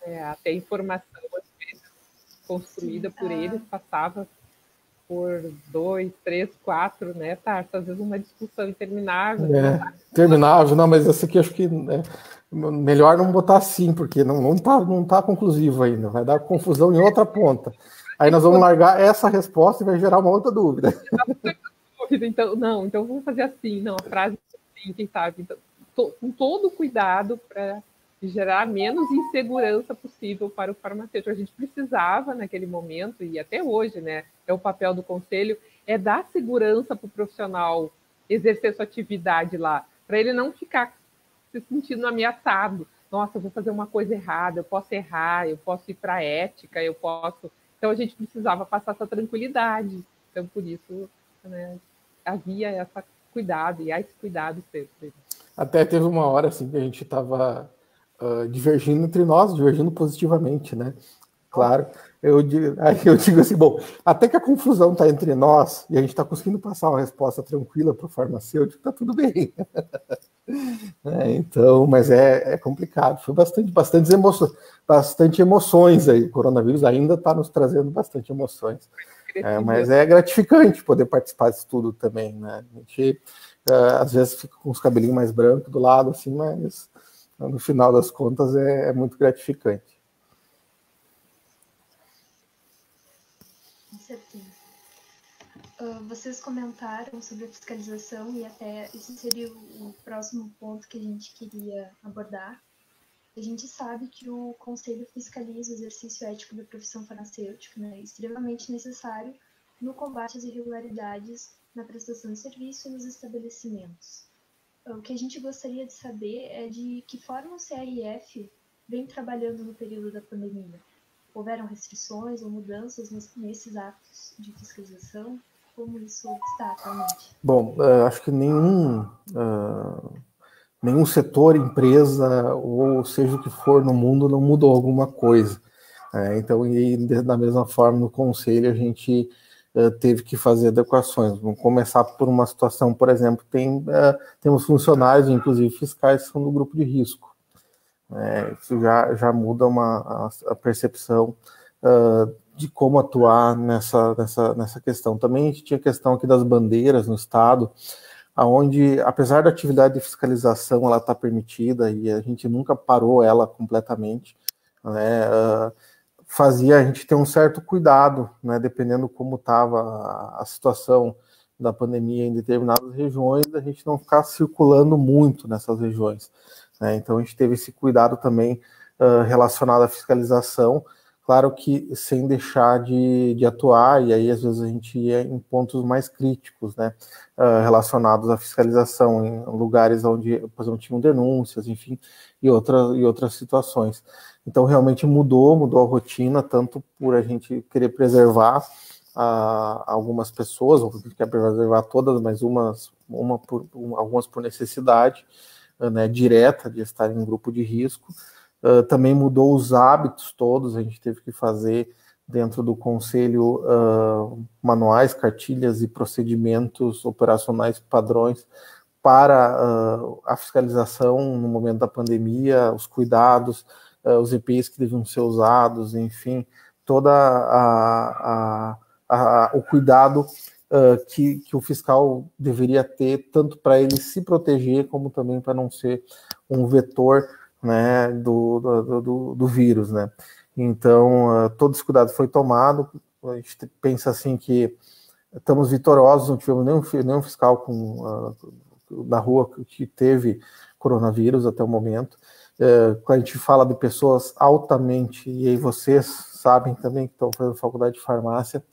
Até a informação, às vezes, construída por eles, passava por 2, 3, 4, né, Tarso? Às vezes uma discussão interminável. Terminável, não, mas essa aqui acho que melhor não botar assim, porque não tá conclusivo ainda, vai dar confusão em outra ponta. Aí nós vamos largar essa resposta e vai gerar uma outra dúvida. Então vamos fazer assim, não, a frase assim, quem sabe? Então, com todo o cuidado para gerar a menos insegurança possível para o farmacêutico. A gente precisava, naquele momento, e até hoje, né, é o papel do conselho, é dar segurança para o profissional exercer sua atividade lá, para ele não ficar se sentindo ameaçado. Nossa, eu vou fazer uma coisa errada, eu posso errar, eu posso ir para a ética, eu posso... Então, a gente precisava passar essa tranquilidade. Então, por isso, né, havia esse cuidado, e há esse cuidado sempre. Até teve uma hora, assim, que a gente estava divergindo entre nós, divergindo positivamente, né? Claro, eu digo assim, bom, até que a confusão está entre nós e a gente está conseguindo passar uma resposta tranquila para o farmacêutico, está tudo bem. Então, mas é complicado, foi bastante emoções aí, o coronavírus ainda está nos trazendo bastante emoções, mas é gratificante poder participar disso tudo também, né? A gente às vezes fica com os cabelinhos mais brancos do lado, assim, mas no final das contas é muito gratificante. Com certeza. Vocês comentaram sobre a fiscalização e até esse seria o próximo ponto que a gente queria abordar. A gente sabe que o Conselho fiscaliza o exercício ético da profissão farmacêutica, né, extremamente necessário no combate às irregularidades na prestação de serviço e nos estabelecimentos. O que a gente gostaria de saber é de que forma o CRF vem trabalhando no período da pandemia. Houveram restrições ou mudanças nesses atos de fiscalização? Como isso está atualmente? Bom, acho que nenhum setor, empresa, ou seja o que for no mundo, não mudou alguma coisa. Então, e da mesma forma, no Conselho, a gente teve que fazer adequações. Vamos começar por uma situação, por exemplo, temos funcionários, inclusive fiscais, que são do grupo de risco. Isso já muda a percepção de como atuar nessa questão. Também a gente tinha a questão aqui das bandeiras no estado, onde, apesar da atividade de fiscalização ela está permitida e a gente nunca parou ela completamente, né, fazia a gente ter um certo cuidado, né, dependendo como estava a situação da pandemia em determinadas regiões, a gente não ficar circulando muito nessas regiões, né? Então a gente teve esse cuidado também relacionado à fiscalização, claro que sem deixar de atuar, e aí às vezes a gente ia em pontos mais críticos, né, relacionados à fiscalização, em lugares onde, por exemplo, tinham denúncias, enfim, e outras situações. Então realmente mudou a rotina, tanto por a gente querer preservar algumas pessoas, ou quer preservar todas, mas algumas por necessidade, né, direta de estar em grupo de risco. Também mudou os hábitos todos, a gente teve que fazer dentro do conselho manuais, cartilhas e procedimentos operacionais padrões para a fiscalização no momento da pandemia, os cuidados, os EPIs que deviam ser usados, enfim, toda o cuidado que o fiscal deveria ter, tanto para ele se proteger, como também para não ser um vetor, né, do vírus, né? Então, todo esse cuidado foi tomado. A gente pensa assim que estamos vitoriosos, não tivemos nenhum fiscal na rua que teve coronavírus até o momento. Quando a gente fala de pessoas altamente, e aí vocês sabem também que estão fazendo faculdade de farmácia,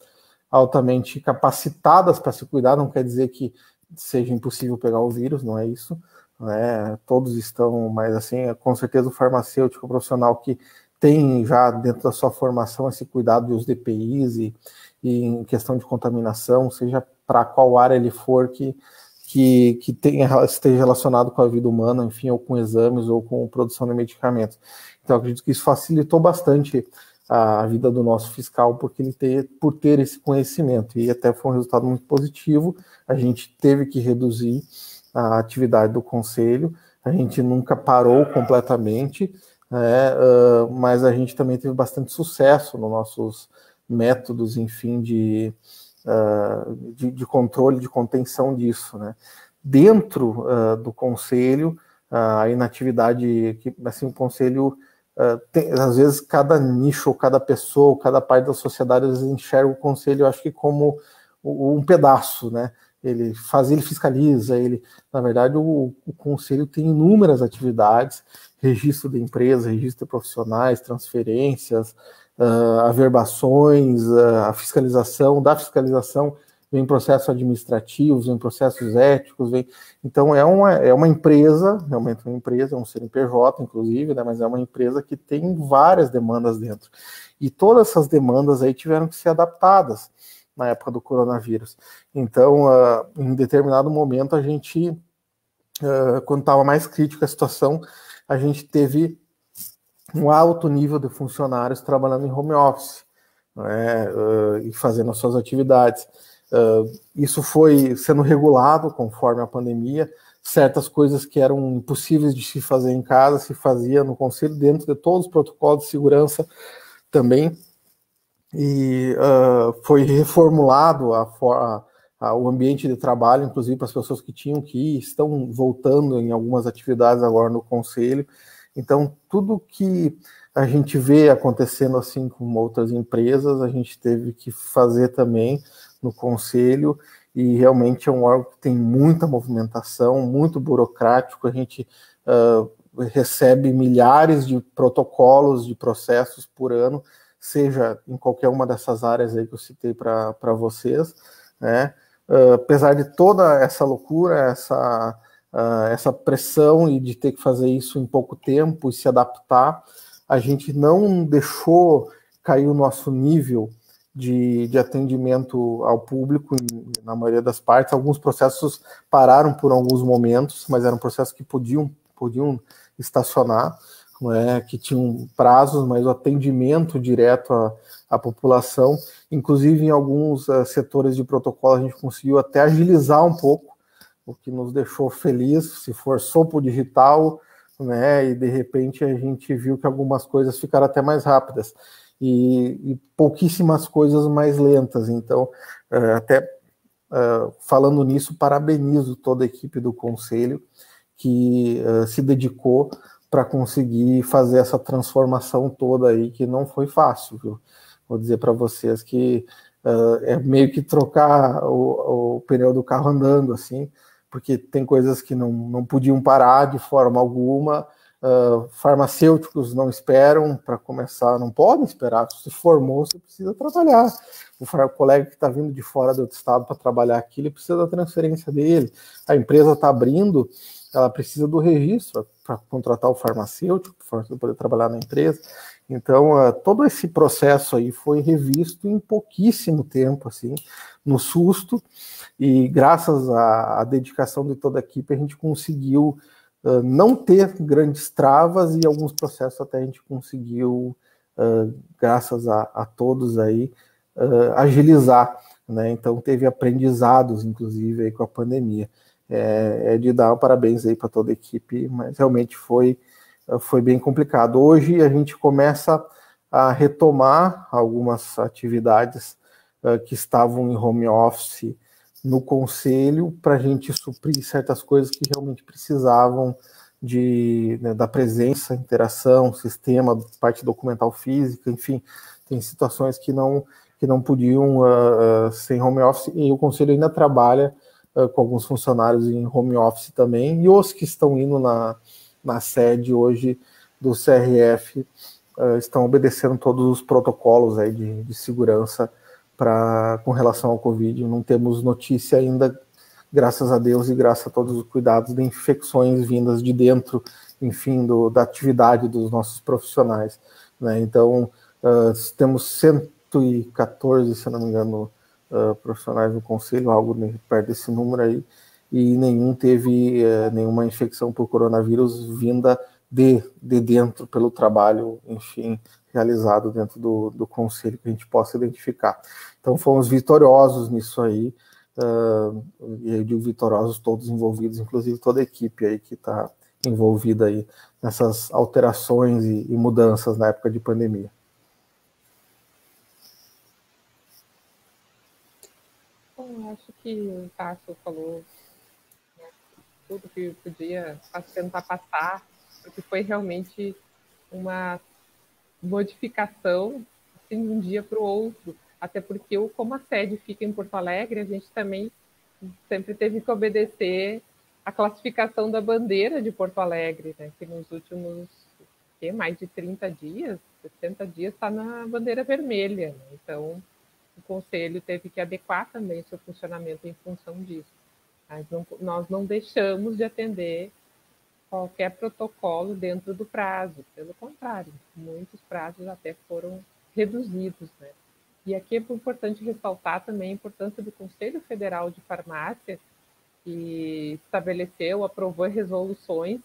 altamente capacitadas para se cuidar, não quer dizer que seja impossível pegar o vírus, não é isso, né? Todos estão, mas assim, com certeza o farmacêutico, o profissional que tem já dentro da sua formação esse cuidado dos DPIs e em questão de contaminação, seja para qual área ele for que esteja relacionado com a vida humana, enfim, ou com exames ou com produção de medicamentos. Então, acredito que isso facilitou bastante a vida do nosso fiscal, porque por ter esse conhecimento, e até foi um resultado muito positivo. A gente teve que reduzir a atividade do conselho, a gente nunca parou completamente, né, mas a gente também teve bastante sucesso nos nossos métodos, enfim, de controle, de contenção disso, né. Dentro do conselho, a inatividade, assim, o conselho às vezes cada nicho, cada pessoa, cada parte da sociedade, às vezes enxerga o conselho, eu acho que como um pedaço, né? Ele fiscaliza, na verdade, o conselho tem inúmeras atividades, registro de empresa, registro de profissionais, transferências, averbações, a fiscalização, da fiscalização vem processos administrativos, vem processos éticos, então é uma empresa, realmente uma empresa, é um CNPJ, inclusive, né, mas é uma empresa que tem várias demandas dentro. E todas essas demandas aí tiveram que ser adaptadas na época do coronavírus. Então, em determinado momento, a gente, quando estava mais crítica a situação, a gente teve um alto nível de funcionários trabalhando em home office, né, e fazendo as suas atividades. Isso foi sendo regulado conforme a pandemia. Certas coisas que eram impossíveis de se fazer em casa se fazia no conselho, dentro de todos os protocolos de segurança também. E foi reformulado o ambiente de trabalho, inclusive para as pessoas que tinham que ir, estão voltando em algumas atividades agora no conselho. Então, tudo que a gente vê acontecendo assim com outras empresas, a gente teve que fazer também no conselho, e realmente é um órgão que tem muita movimentação, muito burocrático. A gente recebe milhares de protocolos, de processos por ano, seja em qualquer uma dessas áreas aí que eu citei para vocês, né? Apesar de toda essa loucura, essa pressão e de ter que fazer isso em pouco tempo e se adaptar, a gente não deixou cair o nosso nível de atendimento ao público, na maioria das partes. Alguns processos pararam por alguns momentos, mas eram processos que podiam estacionar, né, que tinham prazos, mas o atendimento direto à população, inclusive em alguns setores de protocolo, a gente conseguiu até agilizar um pouco, o que nos deixou feliz. Se for sopo digital, né? E de repente a gente viu que algumas coisas ficaram até mais rápidas e pouquíssimas coisas mais lentas. Então, até falando nisso, parabenizo toda a equipe do Conselho que se dedicou para conseguir fazer essa transformação toda aí, que não foi fácil, viu? Vou dizer para vocês que é meio que trocar o pneu do carro andando, assim, porque tem coisas que não podiam parar de forma alguma. Farmacêuticos não esperam para começar, não podem esperar. Se formou, você precisa trabalhar. O colega que está vindo de fora do outro estado para trabalhar aqui, ele precisa da transferência dele. A empresa está abrindo, ela precisa do registro para contratar o farmacêutico, para poder trabalhar na empresa. Então, todo esse processo aí foi revisto em pouquíssimo tempo, assim, no susto, e graças à dedicação de toda a equipe, a gente conseguiu não ter grandes travas, e alguns processos até a gente conseguiu, graças a todos aí, agilizar, né? Então teve aprendizados, inclusive, aí com a pandemia. É de dar parabéns aí para toda a equipe, mas realmente foi bem complicado. Hoje a gente começa a retomar algumas atividades que estavam em home office no Conselho, para a gente suprir certas coisas que realmente precisavam da presença, interação, sistema, parte documental física, enfim, tem situações que não podiam ser em home office, e o Conselho ainda trabalha com alguns funcionários em home office também, e os que estão indo na sede hoje do CRF estão obedecendo todos os protocolos aí de segurança com relação ao Covid. Não temos notícia ainda, graças a Deus e graças a todos os cuidados, de infecções vindas de dentro, enfim, da atividade dos nossos profissionais, né? Então, temos 114, se não me engano, profissionais no Conselho, algo perto desse número aí, e nenhum teve nenhuma infecção por coronavírus vinda de dentro pelo trabalho, enfim, realizado dentro do Conselho, que a gente possa identificar. Então fomos vitoriosos nisso aí, e eu digo vitoriosos todos envolvidos, inclusive toda a equipe aí que está envolvida aí nessas alterações e mudanças na época de pandemia. Bom, acho que o Tasso falou, né, tudo que podia tentar passar, porque foi realmente uma modificação assim, de um dia para o outro, até porque como a sede fica em Porto Alegre, a gente também sempre teve que obedecer a classificação da bandeira de Porto Alegre, né, que nos últimos mais de 30 dias, 60 dias, está na bandeira vermelha, né? Então o Conselho teve que adequar também o seu funcionamento em função disso. Mas nós não deixamos de atender qualquer protocolo dentro do prazo, pelo contrário, muitos prazos até foram reduzidos, né? E aqui é importante ressaltar também a importância do Conselho Federal de Farmácia, que estabeleceu, aprovou resoluções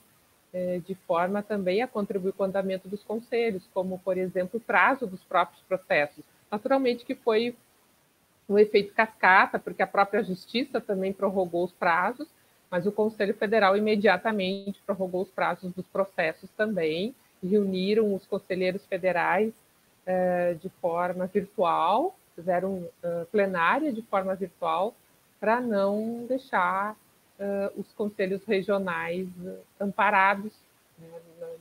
de forma também a contribuir com o andamento dos conselhos, como, por exemplo, o prazo dos próprios processos. Naturalmente que foi um efeito cascata, porque a própria Justiça também prorrogou os prazos, mas o Conselho Federal imediatamente prorrogou os prazos dos processos também, reuniram os conselheiros federais de forma virtual, fizeram plenária de forma virtual, para não deixar os conselhos regionais amparados, né,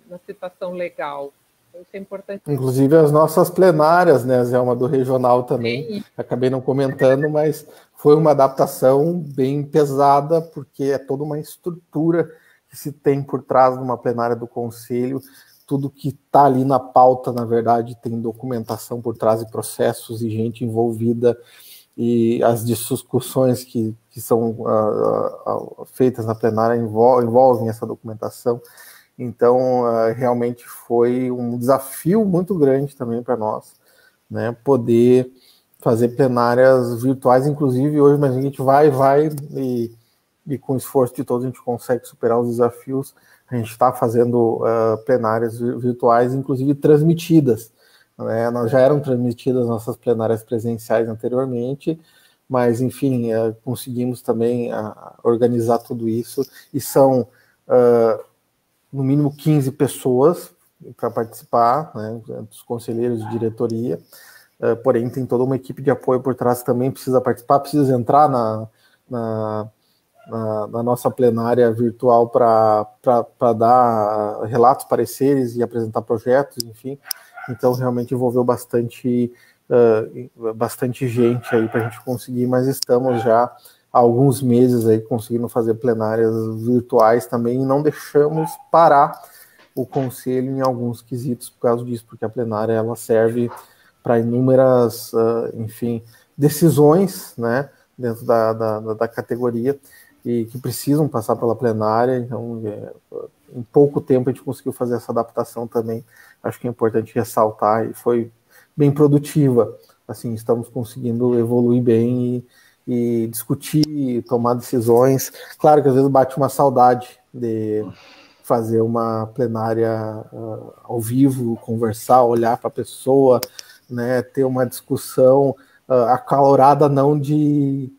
na situação legal. Então, isso é importante. Inclusive as nossas plenárias, né, Zelma, do regional também, sim. Acabei não comentando, mas foi uma adaptação bem pesada, porque é toda uma estrutura que se tem por trás de uma plenária do Conselho. Tudo que está ali na pauta, na verdade, tem documentação por trás de processos e gente envolvida, e as discussões que são feitas na plenária envolvem essa documentação. Então, realmente foi um desafio muito grande também para nós, né, poder fazer plenárias virtuais, inclusive hoje, mas a gente vai e com o esforço de todos a gente consegue superar os desafios. A gente está fazendo plenárias virtuais, inclusive transmitidas, né? Nós já eram transmitidas nossas plenárias presenciais anteriormente, mas, enfim, conseguimos também organizar tudo isso, e são no mínimo 15 pessoas para participar, né, dos conselheiros de diretoria, porém tem toda uma equipe de apoio por trás que também precisa participar, precisa entrar na nossa plenária virtual para dar relatos, pareceres e apresentar projetos, enfim. Então, realmente envolveu bastante gente aí para a gente conseguir, mas estamos já há alguns meses aí conseguindo fazer plenárias virtuais também, e não deixamos parar o Conselho em alguns quesitos por causa disso, porque a plenária ela serve para inúmeras, enfim, decisões, né, dentro da categoria, e que precisam passar pela plenária. Então, em pouco tempo a gente conseguiu fazer essa adaptação também. Acho que é importante ressaltar, e foi bem produtiva. Assim, estamos conseguindo evoluir bem e discutir, tomar decisões. Claro que às vezes bate uma saudade de fazer uma plenária ao vivo, conversar, olhar para a pessoa, né, ter uma discussão acalorada, não de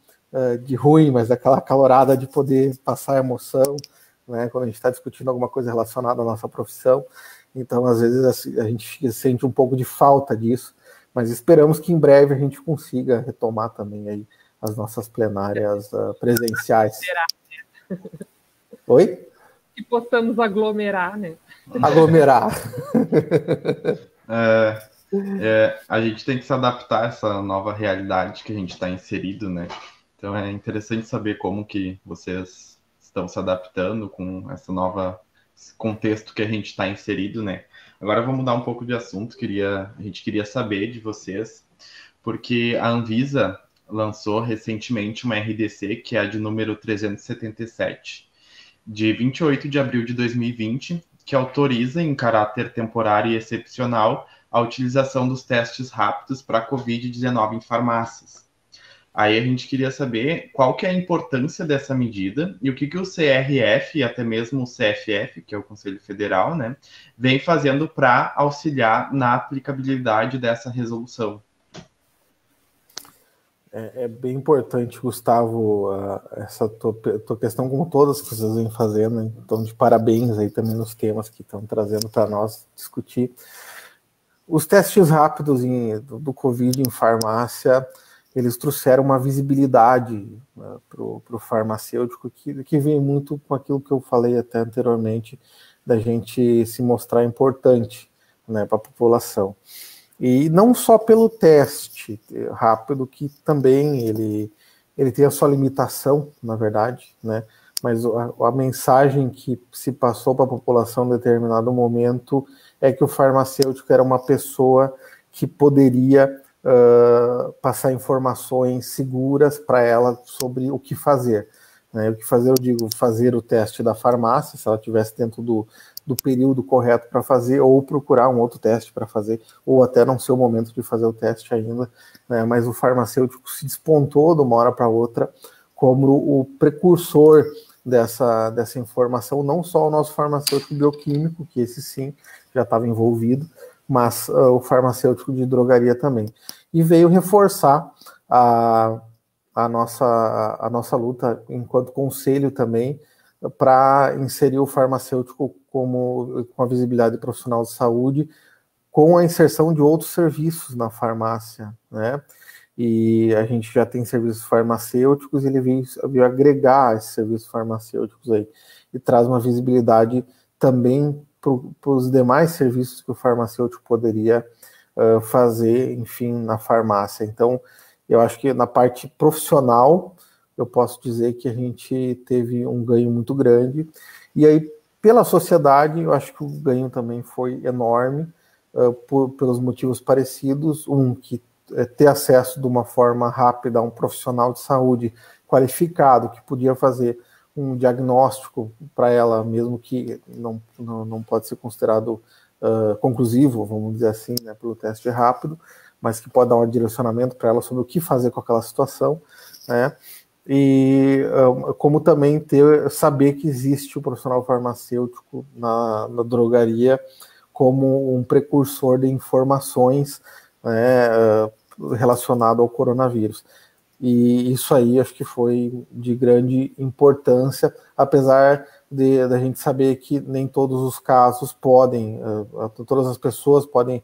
ruim, mas aquela acalorada de poder passar emoção, né, quando a gente está discutindo alguma coisa relacionada à nossa profissão. Então, às vezes, a gente sente um pouco de falta disso, mas esperamos que em breve a gente consiga retomar também aí as nossas plenárias presenciais. Oi? Que possamos aglomerar, né? Aglomerar. A gente tem que se adaptar a essa nova realidade que a gente está inserido, né? Então é interessante saber como que vocês estão se adaptando com esse contexto que a gente está inserido, né? Agora vamos mudar um pouco de assunto. A gente queria saber de vocês, porque a Anvisa lançou recentemente uma RDC, que é a de número 377, de 28 de abril de 2020, que autoriza, em caráter temporário e excepcional, a utilização dos testes rápidos para a Covid-19 em farmácias. Aí a gente queria saber qual que é a importância dessa medida e o que o CRF e até mesmo o CFF, que é o Conselho Federal, né, vem fazendo para auxiliar na aplicabilidade dessa resolução. É bem importante, Gustavo, essa tua questão, como todas que vocês vêm fazendo, né? Então, de parabéns aí também nos temas que estão trazendo para nós discutir. Os testes rápidos do Covid em farmácia, eles trouxeram uma visibilidade, né, para o farmacêutico, que vem muito com aquilo que eu falei até anteriormente, da gente se mostrar importante, né, para a população. E não só pelo teste rápido, que também ele tem a sua limitação, na verdade, né? Mas a mensagem que se passou para a população em determinado momento é que o farmacêutico era uma pessoa que poderia passar informações seguras para ela sobre o que fazer. Né? O que fazer, eu digo, fazer o teste da farmácia, se ela estivesse dentro do período correto para fazer, ou procurar um outro teste para fazer, ou até não ser o momento de fazer o teste ainda, né? Mas o farmacêutico se despontou de uma hora para outra como o precursor dessa informação, não só o nosso farmacêutico bioquímico, que esse sim já estava envolvido, mas o farmacêutico de drogaria também. E veio reforçar a nossa luta enquanto conselho também, para inserir o farmacêutico com a visibilidade profissional de saúde, com a inserção de outros serviços na farmácia, né? E a gente já tem serviços farmacêuticos, e ele veio agregar esses serviços farmacêuticos aí, e traz uma visibilidade também para os demais serviços que o farmacêutico poderia fazer, enfim, na farmácia. Então, eu acho que na parte profissional, eu posso dizer que a gente teve um ganho muito grande. E aí, pela sociedade, eu acho que o ganho também foi enorme, pelos motivos parecidos. Que ter acesso de uma forma rápida a um profissional de saúde qualificado, que podia fazer um diagnóstico para ela, mesmo que não pode ser considerado conclusivo, vamos dizer assim, né, pelo teste rápido, mas que pode dar um direcionamento para ela sobre o que fazer com aquela situação, né? E como também saber que existe o profissional farmacêutico na drogaria como um precursor de informações, né, relacionado ao coronavírus. E isso aí acho que foi de grande importância, apesar da gente saber que nem todos os casos podem, todas as pessoas podem,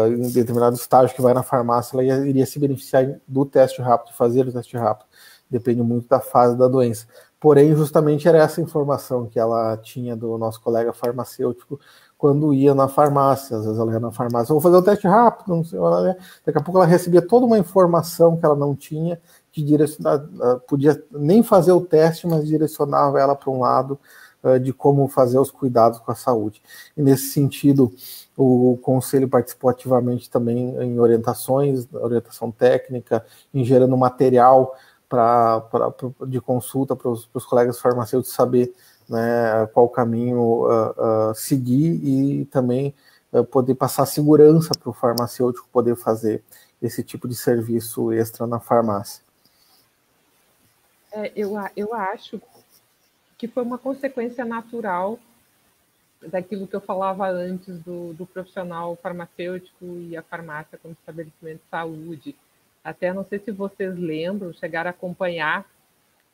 em determinado estágio que vai na farmácia, ela iria se beneficiar do teste rápido, de fazer o teste rápido. Depende muito da fase da doença. Porém, justamente era essa informação que ela tinha do nosso colega farmacêutico quando ia na farmácia. Às vezes ela ia na farmácia, vou fazer o teste rápido, não sei, daqui a pouco ela recebia toda uma informação que ela não tinha, que podia nem fazer o teste, mas direcionava ela para um lado de como fazer os cuidados com a saúde. E nesse sentido, o Conselho participou ativamente também em orientação técnica, em gerando material de consulta para os colegas farmacêuticos saber, né, qual caminho seguir e também poder passar segurança para o farmacêutico poder fazer esse tipo de serviço extra na farmácia. Eu acho que foi uma consequência natural daquilo que eu falava antes do profissional farmacêutico e a farmácia como estabelecimento de saúde. Até não sei se vocês lembram, chegaram a acompanhar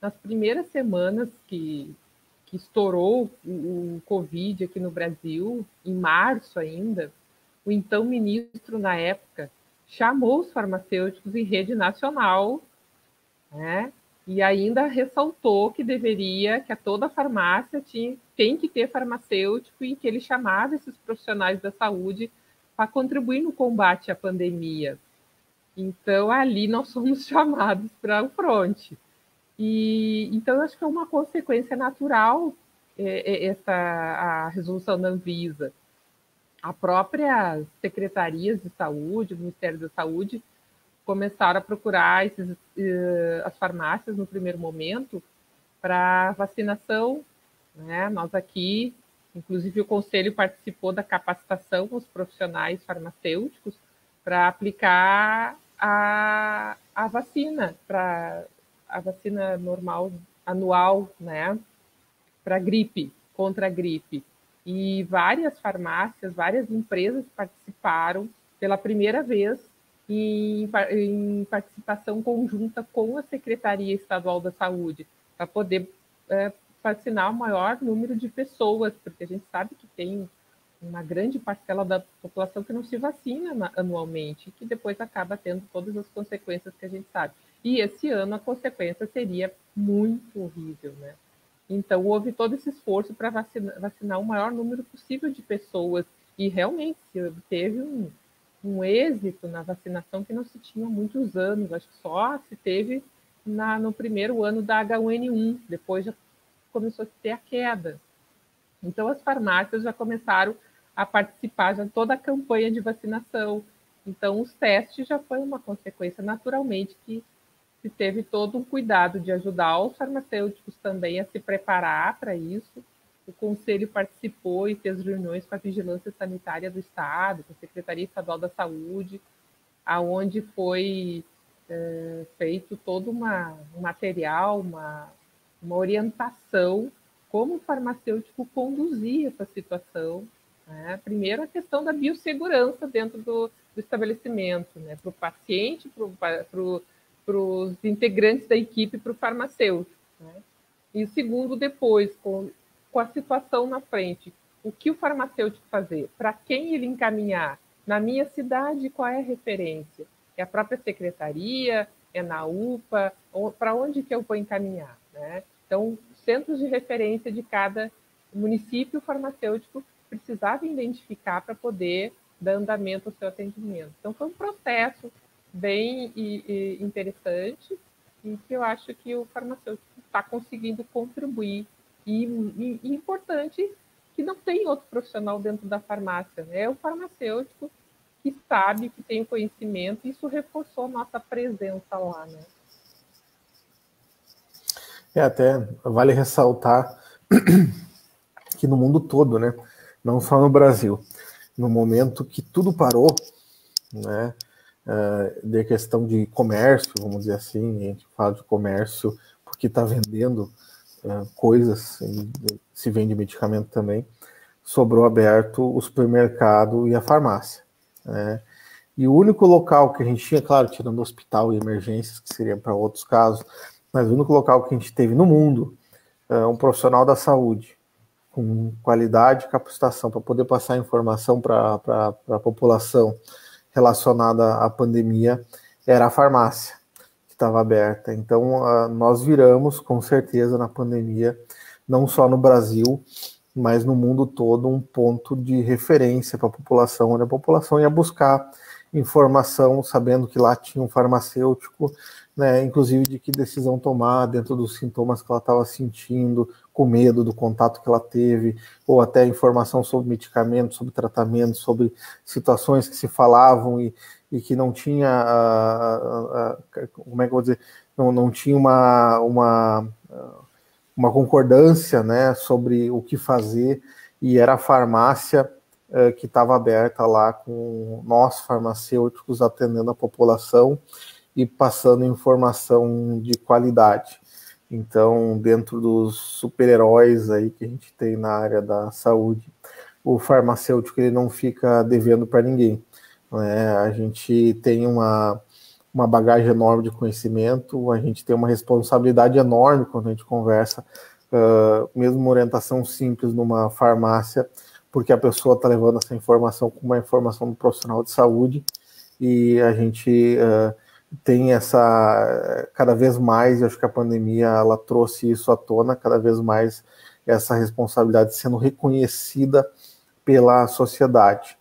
nas primeiras semanas que estourou o Covid aqui no Brasil, em março ainda, o então ministro, na época, chamou os farmacêuticos em rede nacional, né? E ainda ressaltou que que toda farmácia tem que ter farmacêutico e que ele chamava esses profissionais da saúde para contribuir no combate à pandemia. Então, ali nós fomos chamados para o fronte. Então, eu acho que é uma consequência natural a resolução da Anvisa. A própria Secretarias de Saúde, o Ministério da Saúde, começaram a procurar as farmácias no primeiro momento para vacinação, né? Nós aqui, inclusive o Conselho participou da capacitação com os profissionais farmacêuticos para aplicar a vacina, a vacina normal, anual, né? Para gripe, contra a gripe. E várias farmácias, várias empresas participaram pela primeira vez em participação conjunta com a Secretaria Estadual da Saúde, para poder vacinar o maior número de pessoas, porque a gente sabe que tem uma grande parcela da população que não se vacina anualmente, que depois acaba tendo todas as consequências que a gente sabe. E esse ano a consequência seria muito horrível, né? Então, houve todo esse esforço para vacinar o maior número possível de pessoas, e realmente se obteve um êxito na vacinação que não se tinha há muitos anos. Acho que só se teve no primeiro ano da H1N1, depois já começou a ter a queda. Então, as farmácias já começaram a participar de toda a campanha de vacinação. Então, os testes já foi uma consequência, naturalmente, que se teve todo um cuidado de ajudar os farmacêuticos também a se preparar para isso. O Conselho participou e fez reuniões com a Vigilância Sanitária do Estado, com a Secretaria Estadual da Saúde, aonde foi feito todo um material, uma orientação como o farmacêutico conduzir essa situação. Né? Primeiro, a questão da biossegurança dentro do estabelecimento, né? Para o paciente, para os integrantes da equipe, para o farmacêutico. Né? E o segundo, depois, com a situação na frente, o que o farmacêutico fazer? Para quem ele encaminhar? Na minha cidade, qual é a referência? É a própria secretaria? É na UPA? Para onde que eu vou encaminhar? Né? Então, centros de referência de cada município, o farmacêutico precisava identificar para poder dar andamento ao seu atendimento. Então, foi um processo bem interessante e que eu acho que o farmacêutico está conseguindo contribuir. E importante que não tem outro profissional dentro da farmácia, né? É o farmacêutico que sabe, que tem o conhecimento, e isso reforçou a nossa presença lá, né? Até vale ressaltar que no mundo todo, né, não só no Brasil, no momento que tudo parou, né, de questão de comércio, vamos dizer assim, a gente fala de comércio porque está vendendo coisas, se vende medicamento também, sobrou aberto o supermercado e a farmácia, né? E o único local que a gente tinha, claro, tirando o hospital e emergências, que seria para outros casos, mas o único local que a gente teve no mundo, um profissional da saúde, com qualidade e capacitação para poder passar informação para a população relacionada à pandemia, era a farmácia, que estava aberta. Então, nós viramos, com certeza, na pandemia, não só no Brasil, mas no mundo todo, um ponto de referência para a população, onde a população ia buscar informação, sabendo que lá tinha um farmacêutico, né, inclusive de que decisão tomar dentro dos sintomas que ela estava sentindo, com medo do contato que ela teve, ou até informação sobre medicamentos, sobre tratamento, sobre situações que se falavam e que não tinha, como é que eu vou dizer, não tinha uma concordância, né, sobre o que fazer, e era a farmácia que estava aberta lá com nós farmacêuticos atendendo a população e passando informação de qualidade. Então, dentro dos super-heróis aí que a gente tem na área da saúde, o farmacêutico ele não fica devendo para ninguém, né? A gente tem uma bagagem enorme de conhecimento, a gente tem uma responsabilidade enorme quando a gente conversa, mesmo uma orientação simples numa farmácia, porque a pessoa está levando essa informação como uma informação do profissional de saúde, e a gente tem cada vez mais, eu acho que a pandemia ela trouxe isso à tona, cada vez mais essa responsabilidade sendo reconhecida pela sociedade.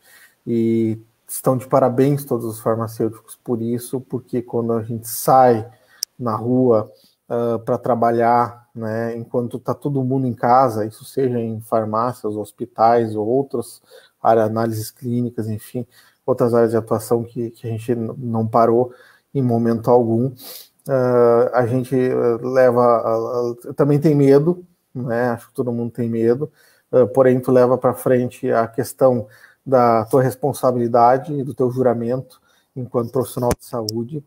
E estão de parabéns todos os farmacêuticos por isso, porque quando a gente sai na rua para trabalhar, né, enquanto está todo mundo em casa, isso seja em farmácias, hospitais ou outras áreas, análises clínicas, enfim, outras áreas de atuação que a gente não parou em momento algum, a gente também tem medo, né, acho que todo mundo tem medo, porém tu leva para frente a questão da tua responsabilidade e do teu juramento enquanto profissional de saúde.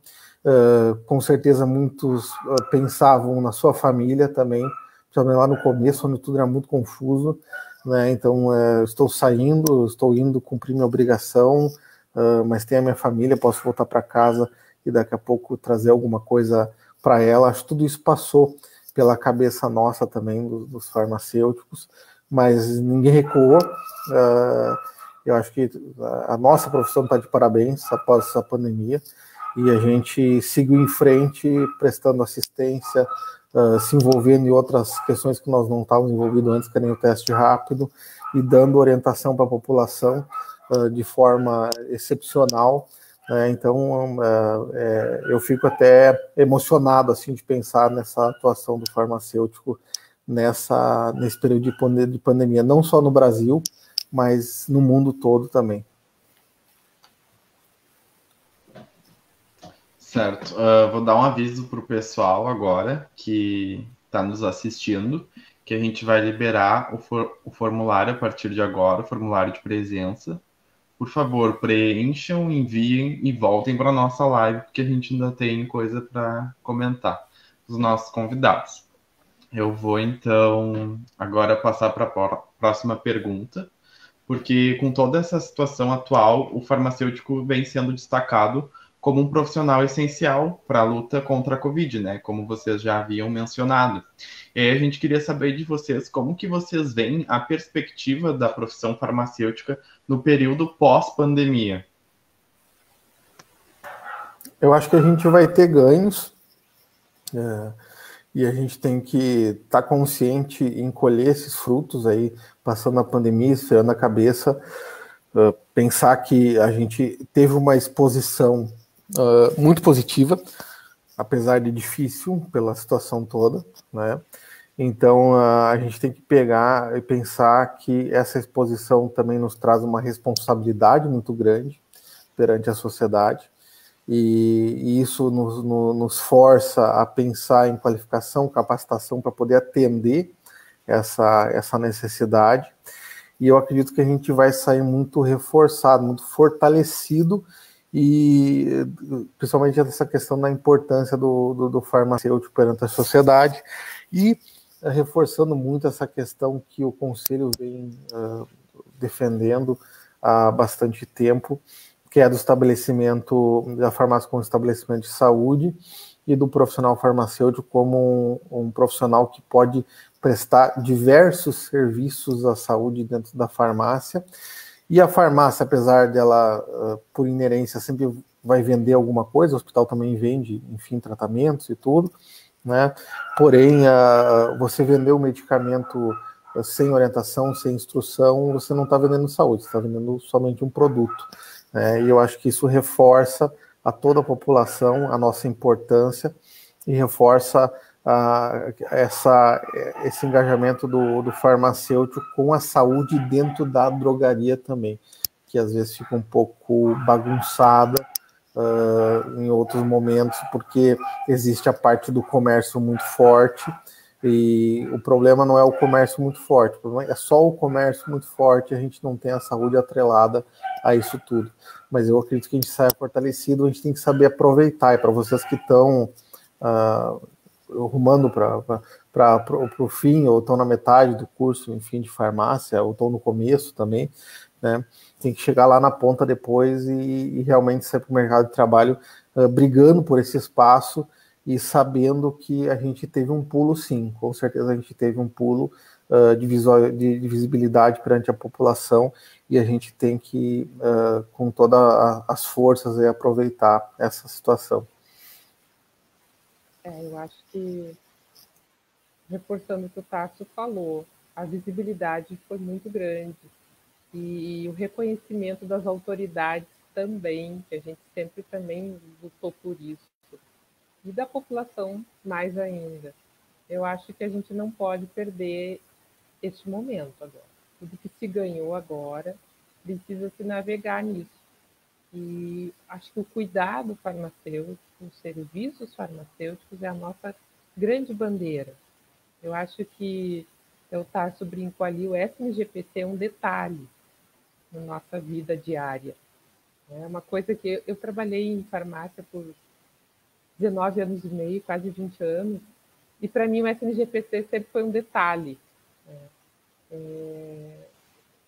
Com certeza muitos pensavam na sua família também, principalmente lá no começo, onde tudo era muito confuso, né? Então, estou indo cumprir minha obrigação, mas tem a minha família, posso voltar para casa e daqui a pouco trazer alguma coisa para ela. Acho que tudo isso passou pela cabeça nossa também, dos farmacêuticos, mas ninguém recuou. Eu acho que a nossa profissão está de parabéns após essa pandemia, e a gente seguiu em frente, prestando assistência, se envolvendo em outras questões que nós não estávamos envolvidos antes, que nem o teste rápido, e dando orientação para a população de forma excepcional. Então, eu fico até emocionado assim, de pensar nessa atuação do farmacêutico nesse período de pandemia, não só no Brasil, mas no mundo todo também. Certo. Vou dar um aviso para o pessoal agora que está nos assistindo, que a gente vai liberar o formulário a partir de agora, o formulário de presença. Por favor, preencham, enviem e voltem para a nossa live, porque a gente ainda tem coisa para comentar dos nossos convidados. Eu vou, então, agora passar para a próxima pergunta, porque com toda essa situação atual, o farmacêutico vem sendo destacado como um profissional essencial para a luta contra a Covid, né? Como vocês já haviam mencionado. E aí a gente queria saber de vocês como que vocês veem a perspectiva da profissão farmacêutica no período pós-pandemia. Eu acho que a gente vai ter ganhos, e a gente tem que estar consciente em colher esses frutos aí, passando a pandemia, esfriando a cabeça, pensar que a gente teve uma exposição muito positiva, apesar de difícil pela situação toda, né? Então a gente tem que pegar e pensar que essa exposição também nos traz uma responsabilidade muito grande perante a sociedade, e isso nos força a pensar em qualificação, capacitação para poder atender essa necessidade, e eu acredito que a gente vai sair muito reforçado, muito fortalecido, e principalmente essa questão da importância do farmacêutico perante a sociedade, e reforçando muito essa questão que o Conselho vem defendendo há bastante tempo, que é do estabelecimento, da farmácia como estabelecimento de saúde, e do profissional farmacêutico como um profissional que pode prestar diversos serviços à saúde dentro da farmácia. E a farmácia, apesar dela, por inerência, sempre vai vender alguma coisa, o hospital também vende, enfim, tratamentos e tudo, né? Porém, você vender o medicamento sem orientação, sem instrução, você não está vendendo saúde, você está vendendo somente um produto, né? E eu acho que isso reforça a toda a população a nossa importância e reforça esse engajamento do farmacêutico com a saúde dentro da drogaria também, que às vezes fica um pouco bagunçada em outros momentos, porque existe a parte do comércio muito forte, e o problema não é o comércio muito forte, o problema é só o comércio muito forte, a gente não tem a saúde atrelada a isso tudo. Mas eu acredito que a gente saia fortalecido, a gente tem que saber aproveitar, e para vocês que estão rumando para o fim, ou estão na metade do curso, enfim, de farmácia, ou estão no começo também, né? Tem que chegar lá na ponta depois e realmente sair para o mercado de trabalho brigando por esse espaço e sabendo que a gente teve um pulo, sim, com certeza a gente teve um pulo de visibilidade perante a população, e a gente tem que, com todas as forças, aproveitar essa situação. Eu acho que, reforçando o que o Tássio falou, a visibilidade foi muito grande, e o reconhecimento das autoridades também, que a gente sempre também lutou por isso, e da população mais ainda. Eu acho que a gente não pode perder este momento agora. Tudo que se ganhou agora precisa se navegar nisso. E acho que o cuidado farmacêutico, os serviços farmacêuticos é a nossa grande bandeira. Eu acho que o Tássio brincou ali, o SNGPC é um detalhe na nossa vida diária. É uma coisa que eu trabalhei em farmácia por 19 anos e meio, quase 20 anos, e para mim o SNGPC sempre foi um detalhe.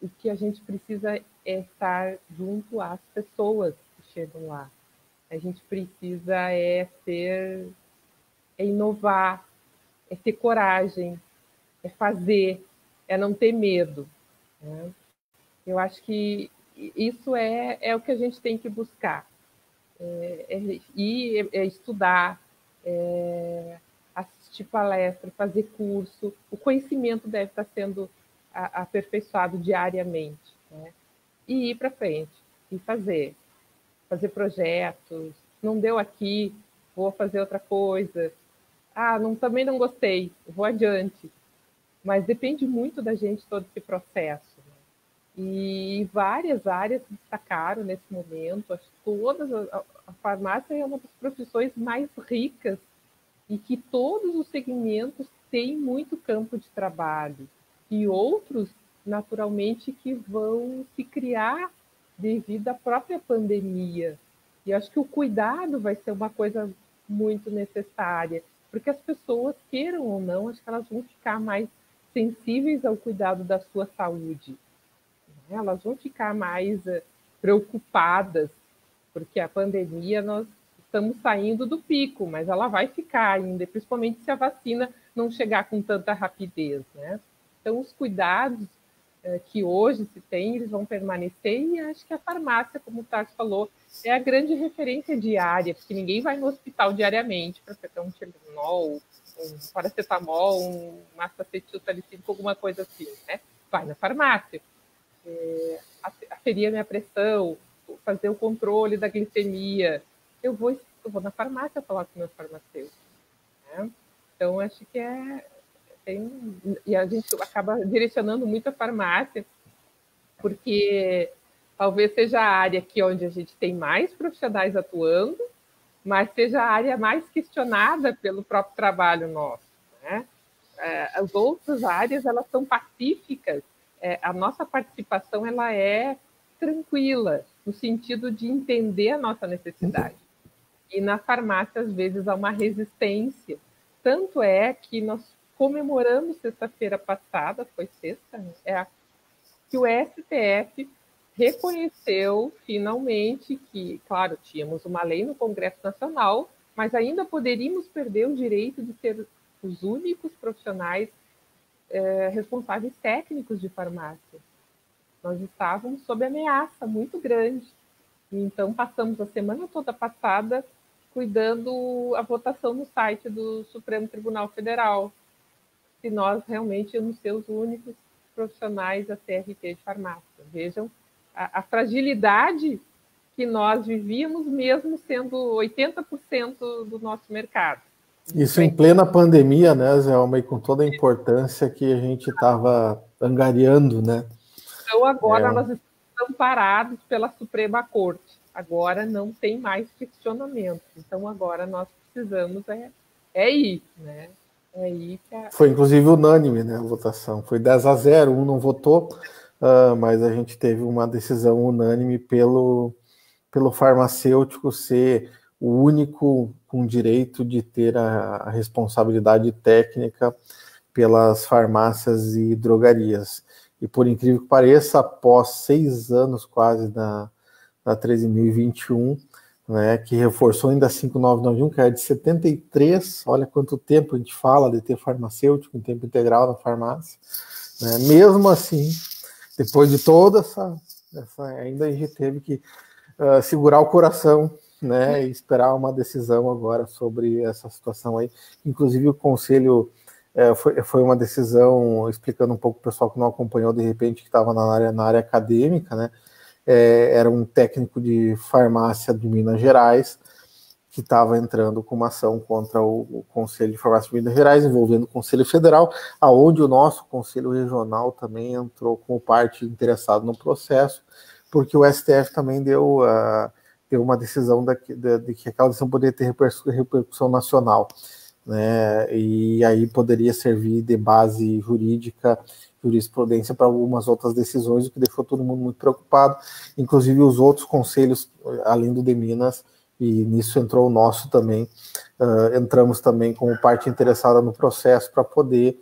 O que a gente precisa é estar junto às pessoas que chegam lá. A gente precisa inovar, é ter coragem, é fazer, é não ter medo, né? Eu acho que isso é o que a gente tem que buscar. Estudar, assistir palestra, fazer curso. O conhecimento deve estar sendo aperfeiçoado diariamente, né? E ir para frente, e fazer projetos. Não deu aqui, vou fazer outra coisa. Também não gostei, vou adiante. Mas depende muito da gente todo esse processo. E várias áreas se destacaram nesse momento. Acho que a farmácia é uma das profissões mais ricas e que todos os segmentos têm muito campo de trabalho. E outros, naturalmente, que vão se criar devido à própria pandemia. E acho que o cuidado vai ser uma coisa muito necessária, porque as pessoas, queiram ou não, acho que elas vão ficar mais sensíveis ao cuidado da sua saúde. Elas vão ficar mais preocupadas, porque a pandemia, nós estamos saindo do pico, mas ela vai ficar ainda, principalmente se a vacina não chegar com tanta rapidez, né? Então, os cuidados que hoje se tem, eles vão permanecer, e acho que a farmácia, como o Tarso falou, é a grande referência diária, porque ninguém vai no hospital diariamente para pegar um Tylenol, um paracetamol, um acetilsalicílico, alguma coisa assim, né? Vai na farmácia. Aferir a minha pressão, fazer o controle da glicemia. Eu vou na farmácia falar com o meu farmacêutico, né? Então, acho que e a gente acaba direcionando muito a farmácia, porque talvez seja a área onde a gente tem mais profissionais atuando, mas seja a área mais questionada pelo próprio trabalho nosso, né? As outras áreas, elas são pacíficas. A nossa participação ela é tranquila, no sentido de entender a nossa necessidade. E na farmácia, às vezes, há uma resistência. Tanto é que nós comemoramos sexta-feira passada, foi sexta, né? Que o STF reconheceu finalmente que, claro, tínhamos uma lei no Congresso Nacional, mas ainda poderíamos perder o direito de ser os únicos profissionais responsáveis técnicos de farmácia. Nós estávamos sob ameaça muito grande. Então, passamos a semana toda passada cuidando a votação no site do Supremo Tribunal Federal, se nós realmente íamos ser os únicos profissionais da CRT de farmácia. Vejam a fragilidade que nós vivíamos, mesmo sendo 80% do nosso mercado. Isso em plena pandemia, né, Zelma, e com toda a importância que a gente estava angariando, né? Então, agora nós estamos amparados pela Suprema Corte. Agora não tem mais questionamento. Então, agora nós precisamos ir, né? É ir que Foi, inclusive, unânime, né, a votação. Foi 10-0, um não votou, mas a gente teve uma decisão unânime pelo farmacêutico ser o único com direito de ter a responsabilidade técnica pelas farmácias e drogarias. E por incrível que pareça, após 6 anos quase na 13.021, né, que reforçou ainda a 5.991, que é de 73, olha quanto tempo a gente fala de ter farmacêutico em tempo integral na farmácia, né, mesmo assim, depois de toda essa ainda a gente teve que segurar o coração, né, e esperar uma decisão agora sobre essa situação aí. Inclusive o Conselho foi uma decisão, explicando um pouco o pessoal que não acompanhou, de repente, que estava na área acadêmica, né, era um técnico de farmácia de Minas Gerais que estava entrando com uma ação contra o Conselho de Farmácia de Minas Gerais, envolvendo o Conselho Federal, aonde o nosso Conselho Regional também entrou como parte interessada no processo, porque o STF também deu uma decisão de que aquela decisão poderia ter repercussão nacional, né, e aí poderia servir de base jurídica, jurisprudência para algumas outras decisões, o que deixou todo mundo muito preocupado, inclusive os outros conselhos, além do de Minas, e nisso entrou o nosso também, entramos também como parte interessada no processo para poder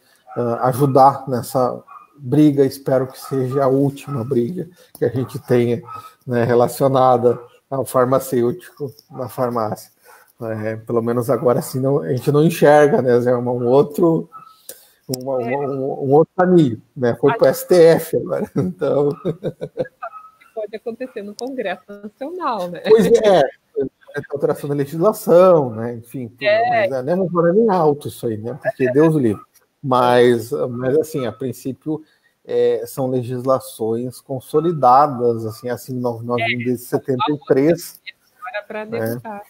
ajudar nessa briga, espero que seja a última briga que a gente tenha, né, relacionada ao farmacêutico na farmácia. Pelo menos agora assim a gente não enxerga, né, é um outro caminho, né? Foi para o STF agora, então pode acontecer no Congresso Nacional, né? Pois é, alteração da legislação, né? Enfim, tudo, mas não é nem alto isso aí, né? Porque Deus o livre. Mas assim, a princípio são legislações consolidadas, assim, a 5.991 desde 73. Para debutar.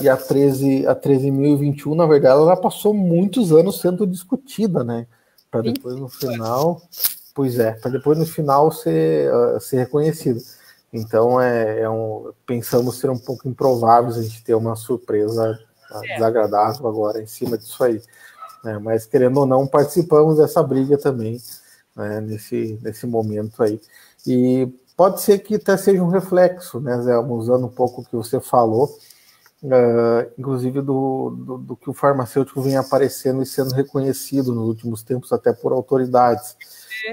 E a 13.021, na verdade, ela passou muitos anos sendo discutida, né? Para depois no final, para depois no final ser reconhecida. Então pensamos ser um pouco improvável a gente ter uma surpresa desagradável agora em cima disso aí. Né? Mas querendo ou não, participamos dessa briga também, né, nesse momento aí. E pode ser que até seja um reflexo, né, Zé, usando um pouco o que você falou, inclusive do que o farmacêutico vem aparecendo e sendo reconhecido nos últimos tempos, até por autoridades.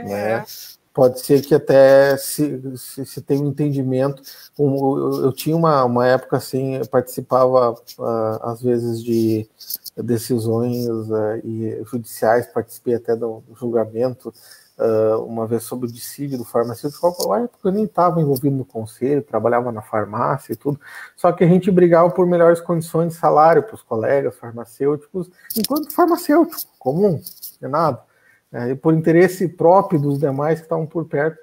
Né? Pode ser que até se tenha um entendimento. Eu tinha uma época assim, eu participava às vezes de decisões judiciais, participei até do julgamento, uma vez sobre o dissídio do farmacêutico, porque eu nem estava envolvido no conselho, trabalhava na farmácia e tudo, só que a gente brigava por melhores condições de salário para os colegas farmacêuticos, enquanto farmacêutico comum, não é nada. E por interesse próprio dos demais que estavam por perto,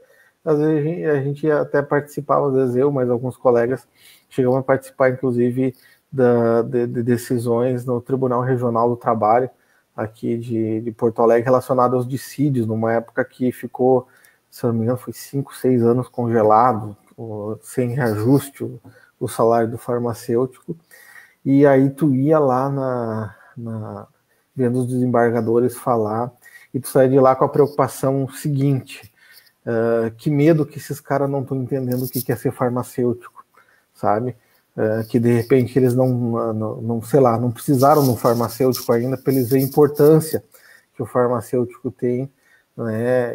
às vezes a gente até participava, às vezes eu, mas alguns colegas chegamos a participar, inclusive, de decisões no Tribunal Regional do Trabalho, aqui de Porto Alegre, relacionado aos dissídios, numa época que ficou, se não me engano, foi 5, 6 anos congelado, sem reajuste o salário do farmacêutico, e aí tu ia lá vendo os desembargadores falar, e tu saía de lá com a preocupação seguinte, que medo que esses caras não estão entendendo o que é ser farmacêutico, sabe? Que de repente eles não sei lá, não precisaram do farmacêutico ainda para eles verem a importância que o farmacêutico tem né,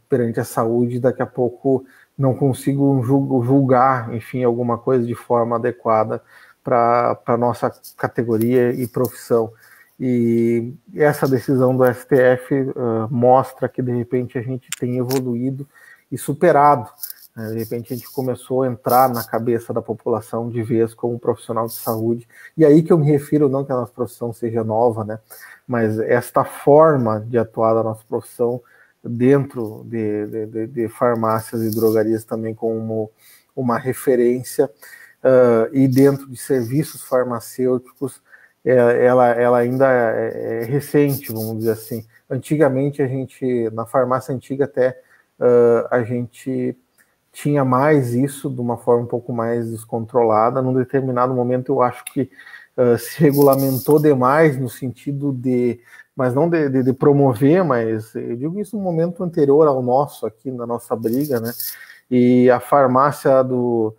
perante a saúde, daqui a pouco não consigo julgar, enfim, alguma coisa de forma adequada para a nossa categoria e profissão. E essa decisão do STF mostra que, de repente, a gente tem evoluído e superado. Né? De repente, a gente começou a entrar na cabeça da população de vez como profissional de saúde. E aí que eu me refiro, não que a nossa profissão seja nova, né? Mas esta forma de atuar da nossa profissão dentro de farmácias e drogarias também como uma referência, e dentro de serviços farmacêuticos, ela ainda é recente, vamos dizer assim. Antigamente, na farmácia antiga até, a gente tinha mais isso de uma forma um pouco mais descontrolada. Num determinado momento, eu acho que se regulamentou demais no sentido mas não de promover, mas eu digo isso no momento anterior ao nosso, aqui na nossa briga, né? E a farmácia do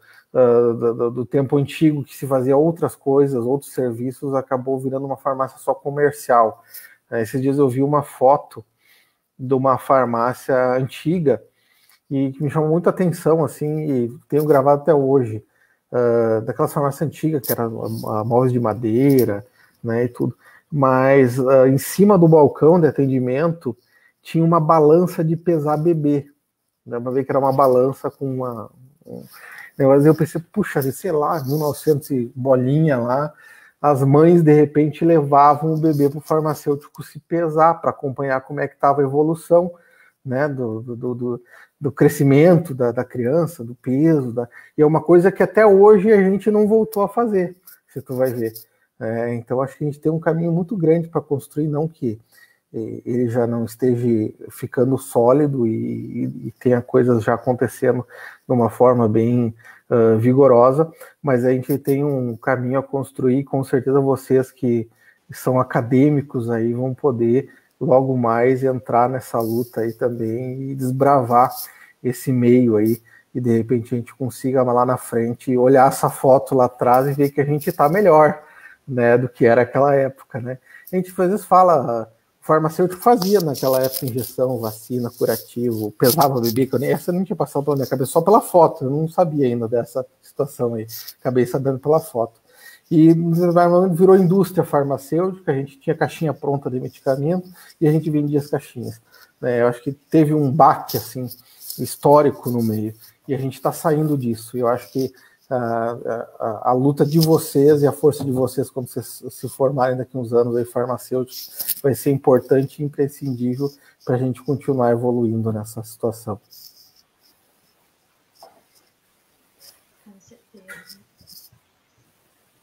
tempo antigo, que se fazia outras coisas, outros serviços, acabou virando uma farmácia só comercial. Esses dias eu vi uma foto de uma farmácia antiga e que me chamou muita atenção, assim, e tenho gravado até hoje, daquela farmácia antiga, que era móveis de madeira, né, e tudo. Mas em cima do balcão de atendimento tinha uma balança de pesar bebê. Dá pra ver que era uma balança com mas eu pensei, puxa, sei lá, 1900 e bolinha lá, as mães de repente levavam o bebê para o farmacêutico se pesar para acompanhar como é que estava a evolução, né, do crescimento da criança, do peso, e é uma coisa que até hoje a gente não voltou a fazer, se tu vai ver. Então acho que a gente tem um caminho muito grande para construir, não que ele já não esteja ficando sólido e tenha coisas já acontecendo de uma forma bem vigorosa, mas a gente tem um caminho a construir, com certeza vocês que são acadêmicos aí vão poder logo mais entrar nessa luta aí também e desbravar esse meio aí, e de repente a gente consiga lá na frente olhar essa foto lá atrás e ver que a gente está melhor, né, do que era aquela época, né? A gente às vezes fala, o farmacêutico fazia naquela época injeção, vacina, curativo, pesava o bebê, que essa não tinha passado pela minha cabeça, só pela foto, eu não sabia ainda dessa situação aí, acabei sabendo pela foto. E virou indústria farmacêutica, a gente tinha caixinha pronta de medicamento e a gente vendia as caixinhas. Eu acho que teve um baque assim, histórico no meio, e a gente está saindo disso. Eu acho que a luta de vocês e a força de vocês quando vocês se formarem daqui a uns anos aí farmacêuticos vai ser importante e imprescindível para a gente continuar evoluindo nessa situação. Com certeza.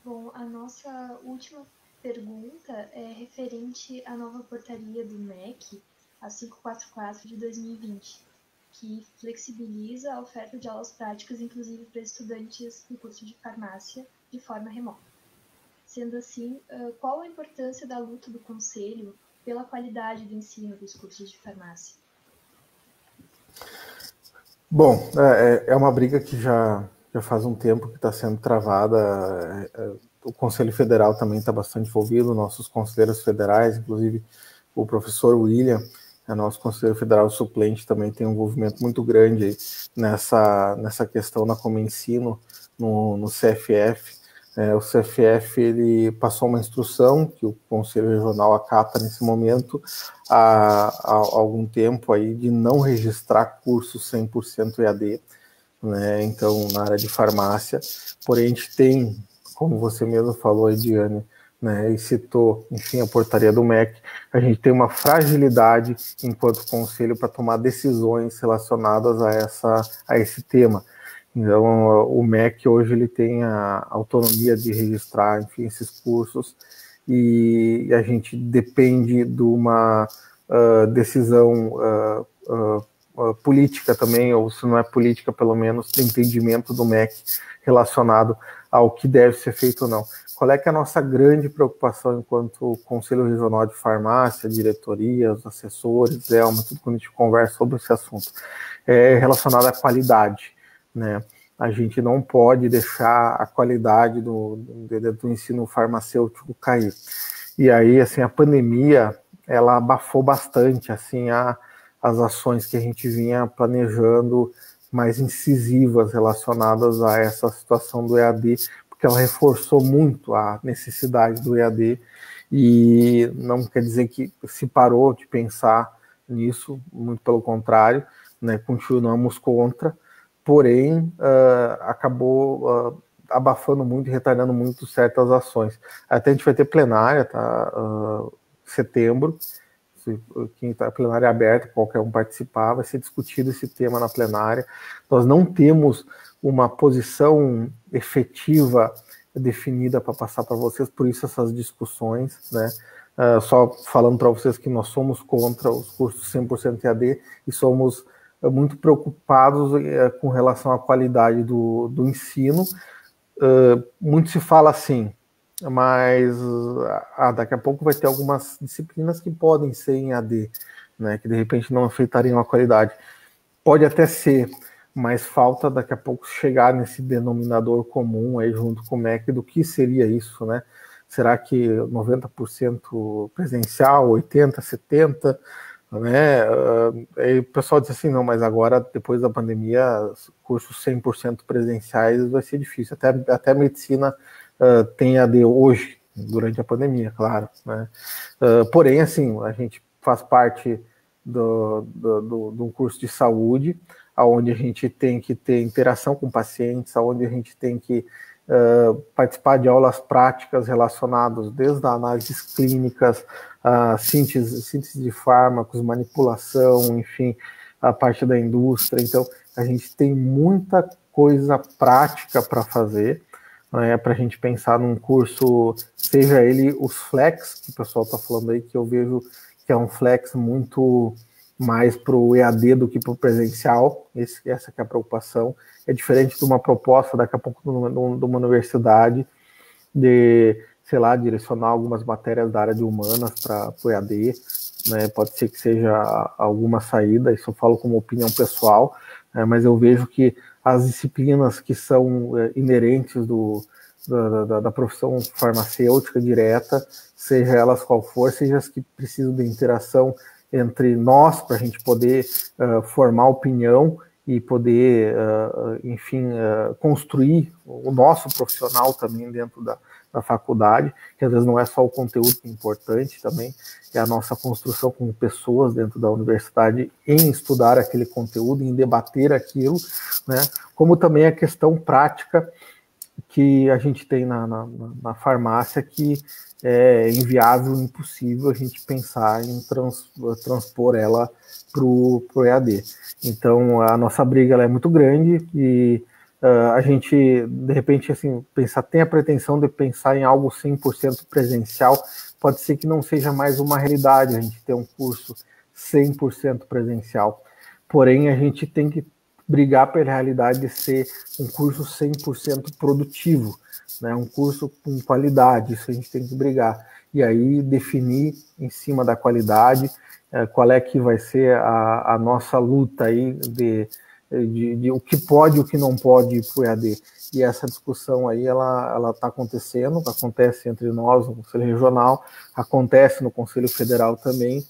Bom, a nossa última pergunta é referente à nova portaria do MEC, a 544 de 2020, que flexibiliza a oferta de aulas práticas, inclusive para estudantes do curso de farmácia, de forma remota. Sendo assim, qual a importância da luta do Conselho pela qualidade do ensino dos cursos de farmácia? Bom, é uma briga que já faz um tempo que está sendo travada. O Conselho Federal também está bastante envolvido, nossos conselheiros federais, inclusive o professor William, nosso conselheiro federal suplente, também tem um envolvimento muito grande aí nessa questão da Comensino no CFF. O CFF ele passou uma instrução que o Conselho Regional acata nesse momento há algum tempo aí de não registrar cursos 100% EAD, né? Então, na área de farmácia, porém a gente tem, como você mesmo falou, Ediane, né, e citou, enfim, a portaria do MEC, a gente tem uma fragilidade enquanto conselho para tomar decisões relacionadas a esse tema. Então, o MEC hoje ele tem a autonomia de registrar, enfim, esses cursos, e a gente depende de uma decisão política também, ou se não é política, pelo menos, de entendimento do MEC relacionado ao que deve ser feito ou não. Qual é que é a nossa grande preocupação enquanto Conselho Regional de Farmácia, diretorias, assessores, tudo quando a gente conversa sobre esse assunto, é relacionado à qualidade, né? A gente não pode deixar a qualidade do ensino farmacêutico cair. E aí, assim, a pandemia, ela abafou bastante, assim, as ações que a gente vinha planejando mais incisivas relacionadas a essa situação do EAD, porque ela reforçou muito a necessidade do EAD, e não quer dizer que se parou de pensar nisso, muito pelo contrário, né, continuamos contra, porém acabou abafando muito e retardando muito certas ações. Até a gente vai ter plenária, tá? Setembro, quem está plenária aberta, qualquer um participar, vai ser discutido esse tema na plenária. Nós não temos uma posição efetiva definida para passar para vocês, por isso essas discussões, né? Só falando para vocês que nós somos contra os cursos 100% EAD e somos muito preocupados com relação à qualidade do ensino. Muito se fala assim, mas daqui a pouco vai ter algumas disciplinas que podem ser em AD, né, que de repente não afetariam a qualidade. Pode até ser, mas falta daqui a pouco chegar nesse denominador comum aí junto com o MEC do que seria isso, né? Será que 90% presencial, 80%, 70%? Né? Aí o pessoal diz assim, não, mas agora, depois da pandemia, cursos 100% presenciais vai ser difícil. Até a medicina tem AD hoje, durante a pandemia, claro. Né? Porém, assim, a gente faz parte de um curso de saúde, onde a gente tem que ter interação com pacientes, onde a gente tem que participar de aulas práticas relacionadas desde análises clínicas, síntese de fármacos, manipulação, enfim, a parte da indústria. Então, a gente tem muita coisa prática para fazer, né, para a gente pensar num curso, seja ele os flex, que o pessoal está falando aí, que eu vejo que é um flex muito mais para o EAD do que para o presencial. Essa que é a preocupação. É diferente de uma proposta, daqui a pouco, de uma universidade, de, sei lá, direcionar algumas matérias da área de humanas para o EAD, né? Pode ser que seja alguma saída, isso eu falo como opinião pessoal, mas eu vejo que as disciplinas que são inerentes da profissão farmacêutica direta, seja elas qual for, seja as que precisam de interação entre nós, para a gente poder formar opinião e poder, enfim, construir o nosso profissional também dentro da faculdade, que às vezes não é só o conteúdo que é importante, também é a nossa construção como pessoas dentro da universidade em estudar aquele conteúdo, em debater aquilo, né? Como também a questão prática que a gente tem na farmácia, que é inviável, impossível a gente pensar em transpor ela para o EAD. Então, a nossa briga ela é muito grande e a gente, de repente, assim, tem a pretensão de pensar em algo 100% presencial, pode ser que não seja mais uma realidade a gente ter um curso 100% presencial. Porém, a gente tem que brigar pela realidade de ser um curso 100% produtivo, né? Um curso com qualidade, isso a gente tem que brigar. E aí definir em cima da qualidade qual é que vai ser a nossa luta aí de o que pode e o que não pode ir para o EAD. E essa discussão aí, ela está acontecendo, acontece entre nós no Conselho Regional, acontece no Conselho Federal também,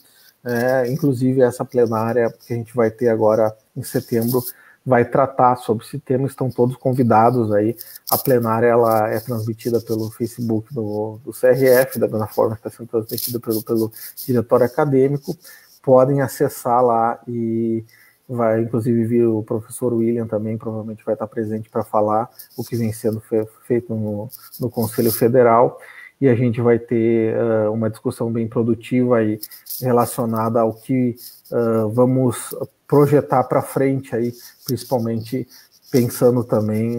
inclusive essa plenária que a gente vai ter agora em setembro, vai tratar sobre esse tema, estão todos convidados aí. A plenária ela é transmitida pelo Facebook do CRF, da mesma forma que está sendo transmitida pelo diretório acadêmico. Podem acessar lá e vai, inclusive, vir o professor William também, provavelmente vai estar presente para falar o que vem sendo feito no Conselho Federal, e a gente vai ter uma discussão bem produtiva aí relacionada ao que vamos projetar para frente aí, principalmente pensando também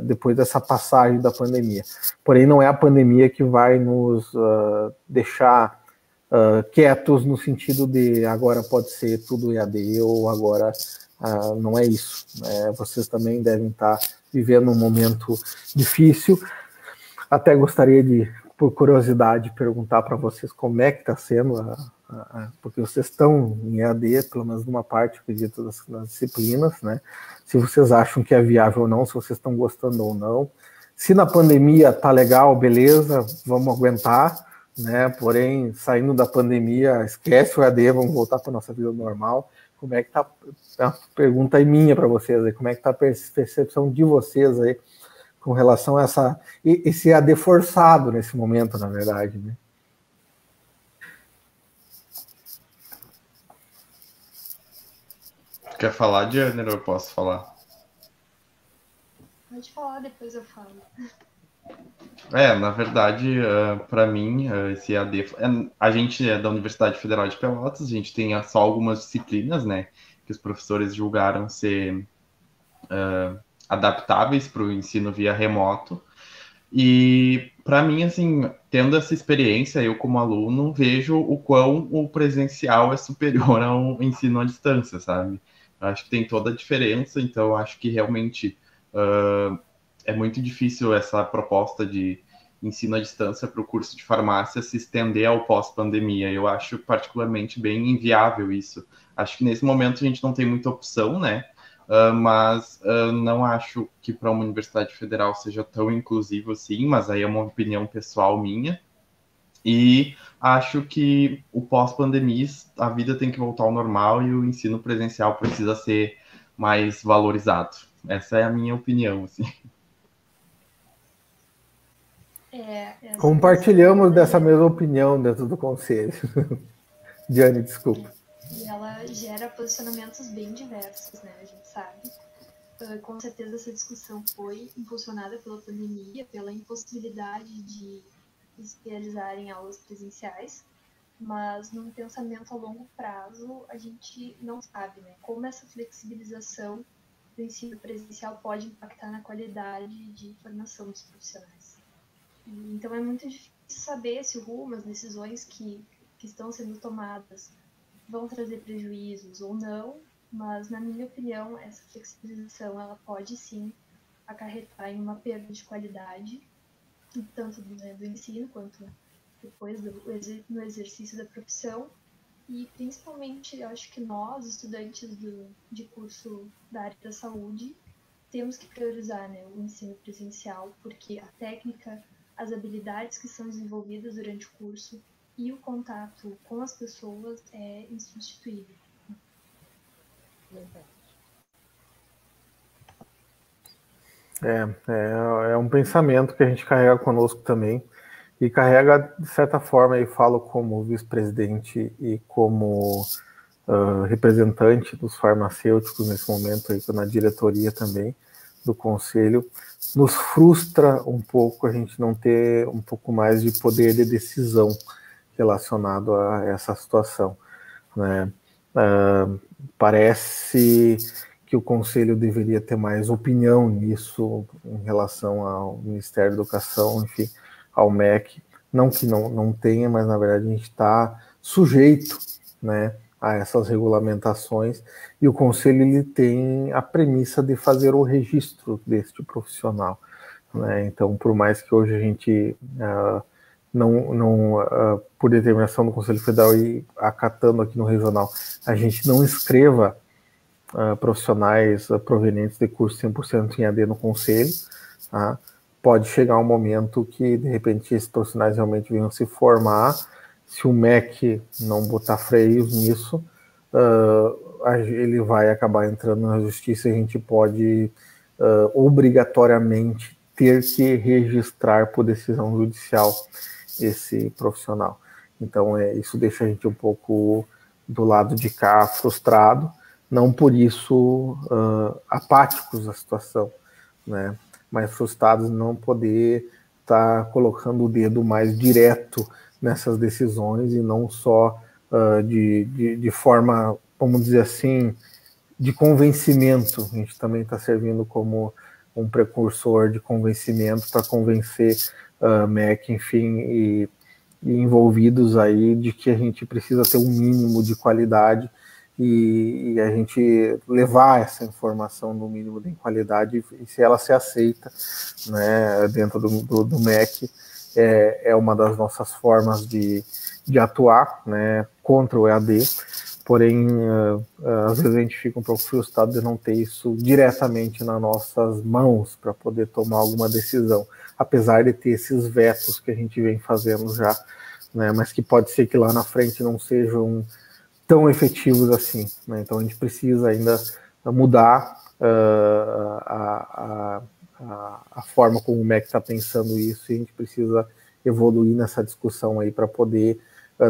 depois dessa passagem da pandemia. Porém, não é a pandemia que vai nos deixar quietos no sentido de agora pode ser tudo EAD ou agora não é isso. Vocês também devem estar vivendo um momento difícil. Até gostaria de, por curiosidade, perguntar para vocês como é que está sendo, porque vocês estão em EAD, pelo menos numa parte, acredito, das disciplinas, né? Se vocês acham que é viável ou não, se vocês estão gostando ou não. Se na pandemia tá legal, beleza, vamos aguentar, né? Porém, saindo da pandemia, esquece o EAD, vamos voltar para a nossa vida normal. Como é que está? É uma pergunta aí minha para vocês aí, como é que está a percepção de vocês aí com relação a esse EAD forçado nesse momento, na verdade, né? Quer falar, Diana, ou eu posso falar? Pode falar, depois eu falo. Na verdade, para mim, esse EAD... A gente é da Universidade Federal de Pelotas, a gente tem só algumas disciplinas, né, que os professores julgaram ser adaptáveis para o ensino via remoto. E, para mim, assim, tendo essa experiência, eu como aluno, vejo o quão o presencial é superior ao ensino à distância, sabe? Eu acho que tem toda a diferença, então eu acho que realmente é muito difícil essa proposta de ensino à distância para o curso de farmácia se estender ao pós-pandemia. Eu acho particularmente bem inviável isso. Acho que nesse momento a gente não tem muita opção, né? Mas não acho que para uma universidade federal seja tão inclusivo assim, mas aí é uma opinião pessoal minha. E acho que o pós-pandemia, a vida tem que voltar ao normal e o ensino presencial precisa ser mais valorizado. Essa é a minha opinião, assim. Compartilhamos dessa mesma opinião dentro do conselho. Diane, desculpa. E ela gera posicionamentos bem diversos, né? A gente sabe. Com certeza essa discussão foi impulsionada pela pandemia, pela impossibilidade de se realizarem aulas presenciais, mas num pensamento a longo prazo a gente não sabe, né? Como essa flexibilização do ensino presencial pode impactar na qualidade de formação dos profissionais. Então é muito difícil saber se o rumo, as decisões que estão sendo tomadas vão trazer prejuízos ou não, mas na minha opinião essa flexibilização ela pode sim acarretar em uma perda de qualidade, tanto do ensino quanto depois no exercício da profissão. E principalmente eu acho que nós, estudantes de curso da área da saúde, temos que priorizar, né, o ensino presencial, porque a técnica, as habilidades que são desenvolvidas durante o curso e o contato com as pessoas é insubstituível. É um pensamento que a gente carrega conosco também, e carrega, de certa forma, eu falo como vice-presidente e como representante dos farmacêuticos nesse momento, aí, na diretoria também do conselho, nos frustra um pouco a gente não ter um pouco mais de poder de decisão relacionado a essa situação, né? Parece que o Conselho deveria ter mais opinião nisso em relação ao Ministério da Educação, enfim, ao MEC. Não que não tenha, mas na verdade a gente está sujeito, né, a essas regulamentações, e o Conselho ele tem a premissa de fazer o registro deste profissional, né? Então, por mais que hoje a gente por determinação do Conselho Federal e acatando aqui no regional, a gente não escreva profissionais provenientes de curso 100% em AD no Conselho, tá? Pode chegar um momento que, de repente, esses profissionais realmente venham se formar. Se o MEC não botar freios nisso, ele vai acabar entrando na justiça e a gente pode obrigatoriamente ter que registrar por decisão judicial esse profissional. Então, isso deixa a gente um pouco do lado de cá frustrado, não por isso apáticos à situação, né? Mas frustrados em não poder estar colocando o dedo mais direto nessas decisões e não só de forma, vamos dizer assim, de convencimento. A gente também está servindo como um precursor de convencimento para convencer MEC, enfim, e envolvidos aí de que a gente precisa ter um mínimo de qualidade e a gente levar essa informação no mínimo de qualidade, e se ela se aceita, né, dentro do MEC, é uma das nossas formas de atuar, né, contra o EAD. Porém, às vezes a gente fica um pouco frustrado de não ter isso diretamente nas nossas mãos para poder tomar alguma decisão, apesar de ter esses vetos que a gente vem fazendo já né, mas que pode ser que lá na frente não sejam tão efetivos assim, né? Então a gente precisa ainda mudar a forma como o MEC está pensando isso, e a gente precisa evoluir nessa discussão aí para poder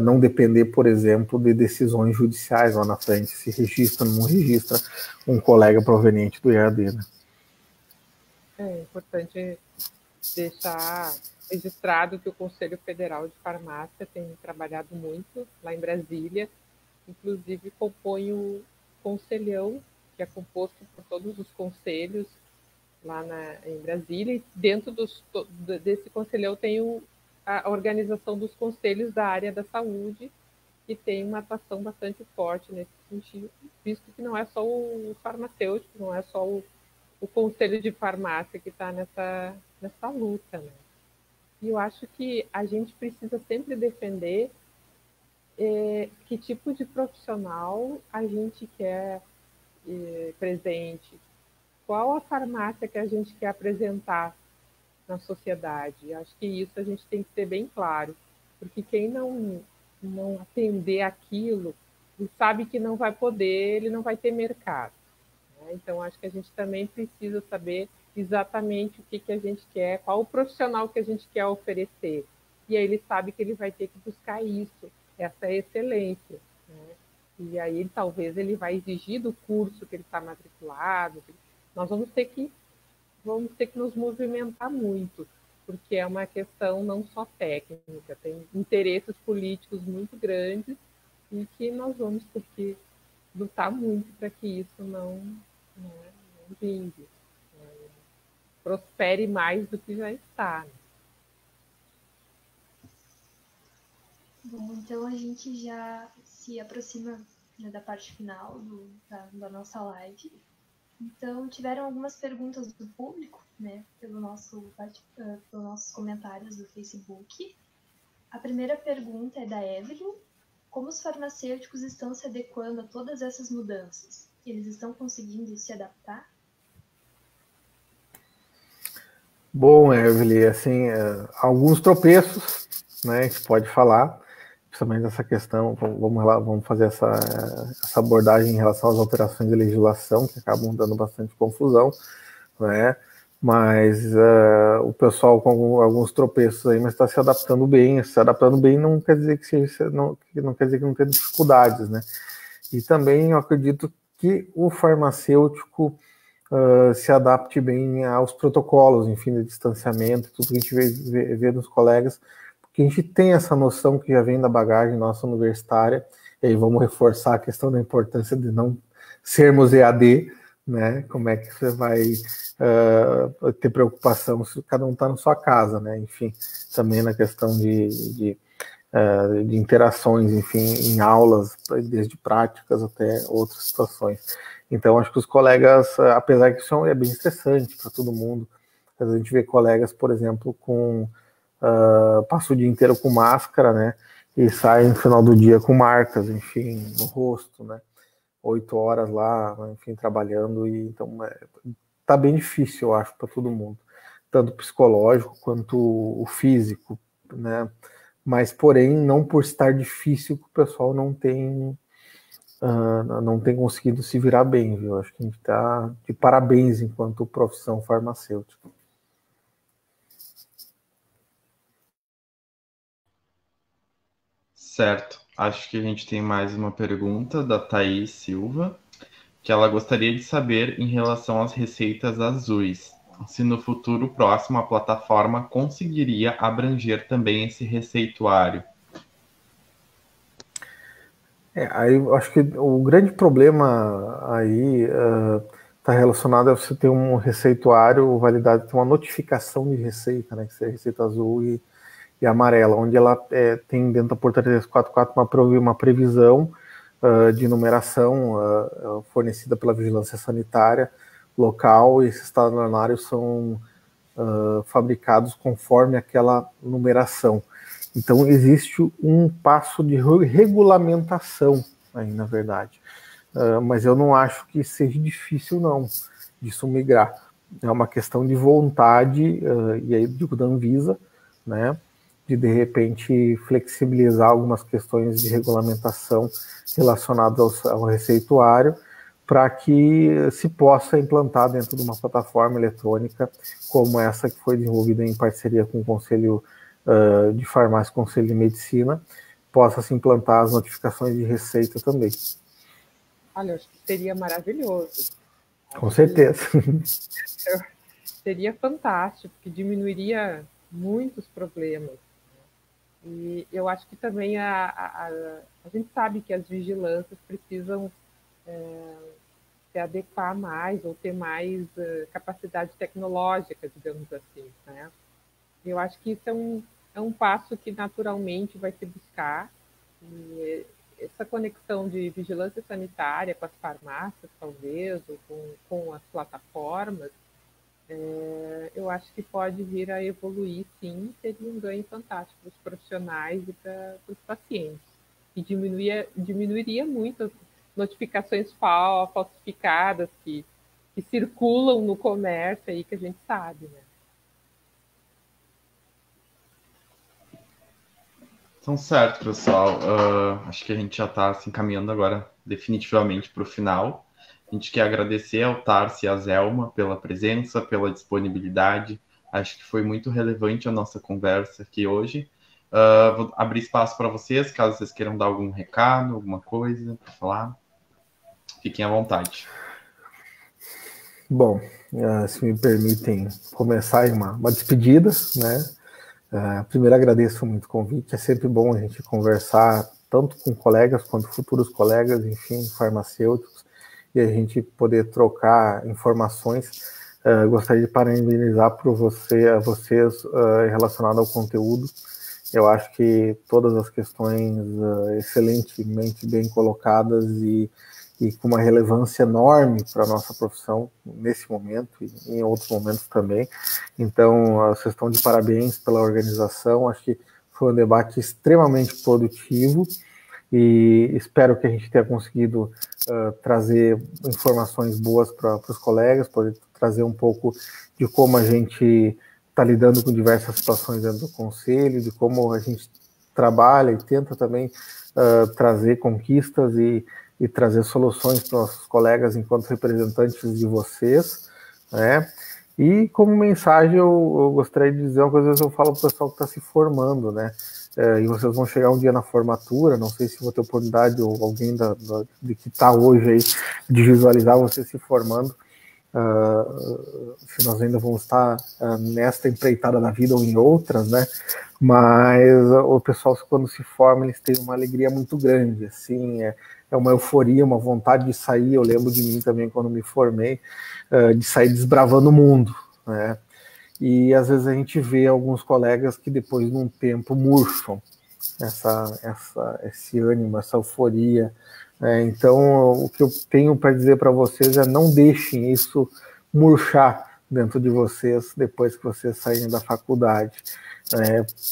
não depender, por exemplo, de decisões judiciais lá na frente, se registra ou não registra um colega proveniente do EAD, né? É importante deixar registrado que o Conselho Federal de Farmácia tem trabalhado muito lá em Brasília, inclusive compõe o conselhão, que é composto por todos os conselhos lá em Brasília, e dentro desse conselhão tem a organização dos conselhos da área da saúde, que tem uma atuação bastante forte nesse sentido, visto que não é só o farmacêutico, não é só o conselho de farmácia que está nessa luta, né? E eu acho que a gente precisa sempre defender que tipo de profissional a gente quer presente, qual a farmácia que a gente quer apresentar na sociedade. Acho que isso a gente tem que ter bem claro, porque quem não atender aquilo, ele sabe que não vai poder, ele não vai ter mercado, né? Então, acho que a gente também precisa saber exatamente o que a gente quer, qual o profissional que a gente quer oferecer. E aí ele sabe que ele vai ter que buscar isso, essa excelência, né? E aí talvez ele vai exigir do curso que ele está matriculado. Nós vamos ter que nos movimentar muito, porque é uma questão não só técnica, tem interesses políticos muito grandes e que nós vamos ter que lutar muito para que isso não vingue, prospere mais do que já está. Bom, então a gente já se aproxima, né, da parte final da nossa live. Então, tiveram algumas perguntas do público, né, pelos nossos comentários do Facebook. A primeira pergunta é da Evelyn. Como os farmacêuticos estão se adequando a todas essas mudanças? Eles estão conseguindo se adaptar? Bom, Evelyn, assim, alguns tropeços, né, a gente pode falar, principalmente nessa questão, vamos fazer essa abordagem em relação às alterações de legislação, que acabam dando bastante confusão, né, mas o pessoal com alguns tropeços aí, mas está se adaptando bem. Se adaptando bem não quer dizer que não quer dizer que não tem dificuldades, né, e também eu acredito que o farmacêutico se adapte bem aos protocolos, enfim, de distanciamento, tudo que a gente vê dos colegas, porque a gente tem essa noção que já vem da bagagem nossa universitária, e aí vamos reforçar a questão da importância de não sermos EAD, né? Como é que você vai ter preocupação se cada um está na sua casa, né? Enfim, também na questão de interações, enfim, em aulas, desde práticas até outras situações. Então, acho que os colegas, apesar que isso é bem estressante para todo mundo, a gente vê colegas, por exemplo, passa o dia inteiro com máscara, né, e sai no final do dia com marcas, enfim, no rosto, né, 8 horas lá, enfim, trabalhando, e então tá bem difícil, eu acho, para todo mundo, tanto o psicológico quanto o físico, né, mas, porém, não por estar difícil que o pessoal não tem conseguido se virar bem, viu? Acho que a gente está de parabéns enquanto profissão farmacêutica. Certo. Acho que a gente tem mais uma pergunta da Thaís Silva, que ela gostaria de saber em relação às receitas azuis, se no futuro próximo a plataforma conseguiria abranger também esse receituário. Aí eu acho que o grande problema aí está relacionado a você ter um receituário validado, ter uma notificação de receita, né, que seja receita azul e amarela, onde ela tem dentro da portaria 344 uma previsão de numeração fornecida pela Vigilância Sanitária local, e esses estadionários são fabricados conforme aquela numeração. Então, existe um passo de regulamentação aí, na verdade. Mas eu não acho que seja difícil, não, disso migrar. É uma questão de vontade, e aí digo da Anvisa, né? de repente, flexibilizar algumas questões de regulamentação relacionadas ao receituário, para que se possa implantar dentro de uma plataforma eletrônica como essa que foi desenvolvida em parceria com o Conselho de Farmácia e Conselho de Medicina, possa se implantar as notificações de receita também. Olha, eu acho que seria maravilhoso. Com certeza. Seria fantástico, porque diminuiria muitos problemas. E eu acho que também a gente sabe que as vigilâncias precisam se adequar mais ou ter mais capacidade tecnológica, digamos assim, né? Eu acho que isso é um passo que naturalmente vai se buscar. E essa conexão de vigilância sanitária com as farmácias, talvez, ou com as plataformas, eu acho que pode vir a evoluir, sim, seria um ganho fantástico para os profissionais e para os pacientes. E diminuiria muito as notificações falsificadas que circulam no comércio aí, que a gente sabe, né? Então, certo, pessoal. Acho que a gente já está se encaminhando agora definitivamente para o final. A gente quer agradecer ao Tarsi e à Zelma pela presença, pela disponibilidade. Acho que foi muito relevante a nossa conversa aqui hoje. Vou abrir espaço para vocês, caso vocês queiram dar algum recado, alguma coisa para falar. Fiquem à vontade. Bom, se me permitem começar uma despedida, né? Primeiro, agradeço muito o convite. É sempre bom a gente conversar tanto com colegas quanto futuros colegas, enfim, farmacêuticos, e a gente poder trocar informações. Gostaria de parabenizar por vocês relacionado ao conteúdo. Eu acho que todas as questões excelentemente bem colocadas e com uma relevância enorme para a nossa profissão nesse momento e em outros momentos também. Então, vocês estão de parabéns pela organização. Acho que foi um debate extremamente produtivo e espero que a gente tenha conseguido trazer informações boas para os colegas, poder trazer um pouco de como a gente está lidando com diversas situações dentro do Conselho, de como a gente trabalha e tenta também trazer conquistas e trazer soluções para os nossos colegas enquanto representantes de vocês, né? E como mensagem eu gostaria de dizer uma coisa que eu falo para o pessoal que está se formando, né? E vocês vão chegar um dia na formatura, não sei se vou ter oportunidade ou alguém de que está hoje aí de visualizar você se formando, se nós ainda vamos estar nesta empreitada da vida ou em outras, né? Mas o pessoal, quando se forma, eles têm uma alegria muito grande, assim, é uma euforia, uma vontade de sair. Eu lembro de mim também, quando me formei, de sair desbravando o mundo, né? E às vezes a gente vê alguns colegas que depois de um tempo murcham esse ânimo, essa euforia. Então, o que eu tenho para dizer para vocês é: não deixem isso murchar dentro de vocês depois que vocês saírem da faculdade.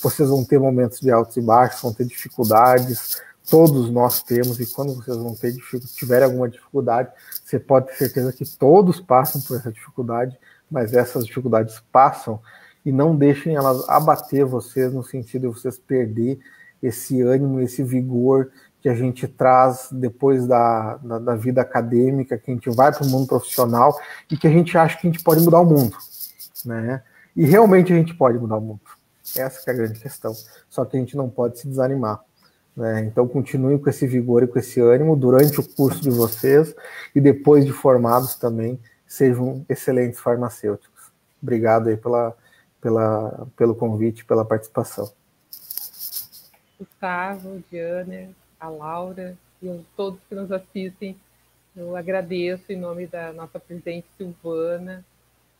Vocês vão ter momentos de altos e baixos, vão ter dificuldades, todos nós temos, e quando vocês vão tiverem alguma dificuldade, você pode ter certeza que todos passam por essa dificuldade, mas essas dificuldades passam, e não deixem elas abater vocês no sentido de vocês perder esse ânimo, esse vigor que a gente traz depois da vida acadêmica, que a gente vai para o mundo profissional e que a gente acha que a gente pode mudar o mundo, né? E realmente a gente pode mudar o mundo. Essa que é a grande questão. Só que a gente não pode se desanimar, né? Então continuem com esse vigor e com esse ânimo durante o curso de vocês e depois de formados também sejam excelentes farmacêuticos. Obrigado aí pelo convite, pela participação. Gustavo, Diana, a Laura e a todos que nos assistem, eu agradeço em nome da nossa presidente Silvana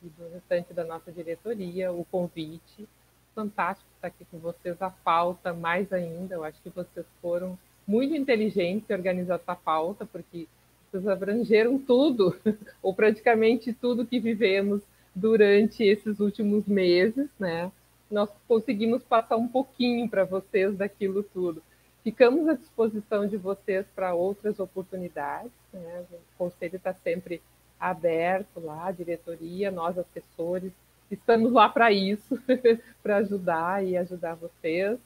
e do restante da nossa diretoria o convite. Fantástico estar aqui com vocês, a pauta mais ainda. Eu acho que vocês foram muito inteligentes em organizar essa pauta, porque vocês abrangeram tudo, ou praticamente tudo que vivemos durante esses últimos meses, né? Nós conseguimos passar um pouquinho para vocês daquilo tudo. Ficamos à disposição de vocês para outras oportunidades, né? O Conselho está sempre aberto lá, a diretoria, nós assessores, estamos lá para isso, para ajudar e ajudar vocês.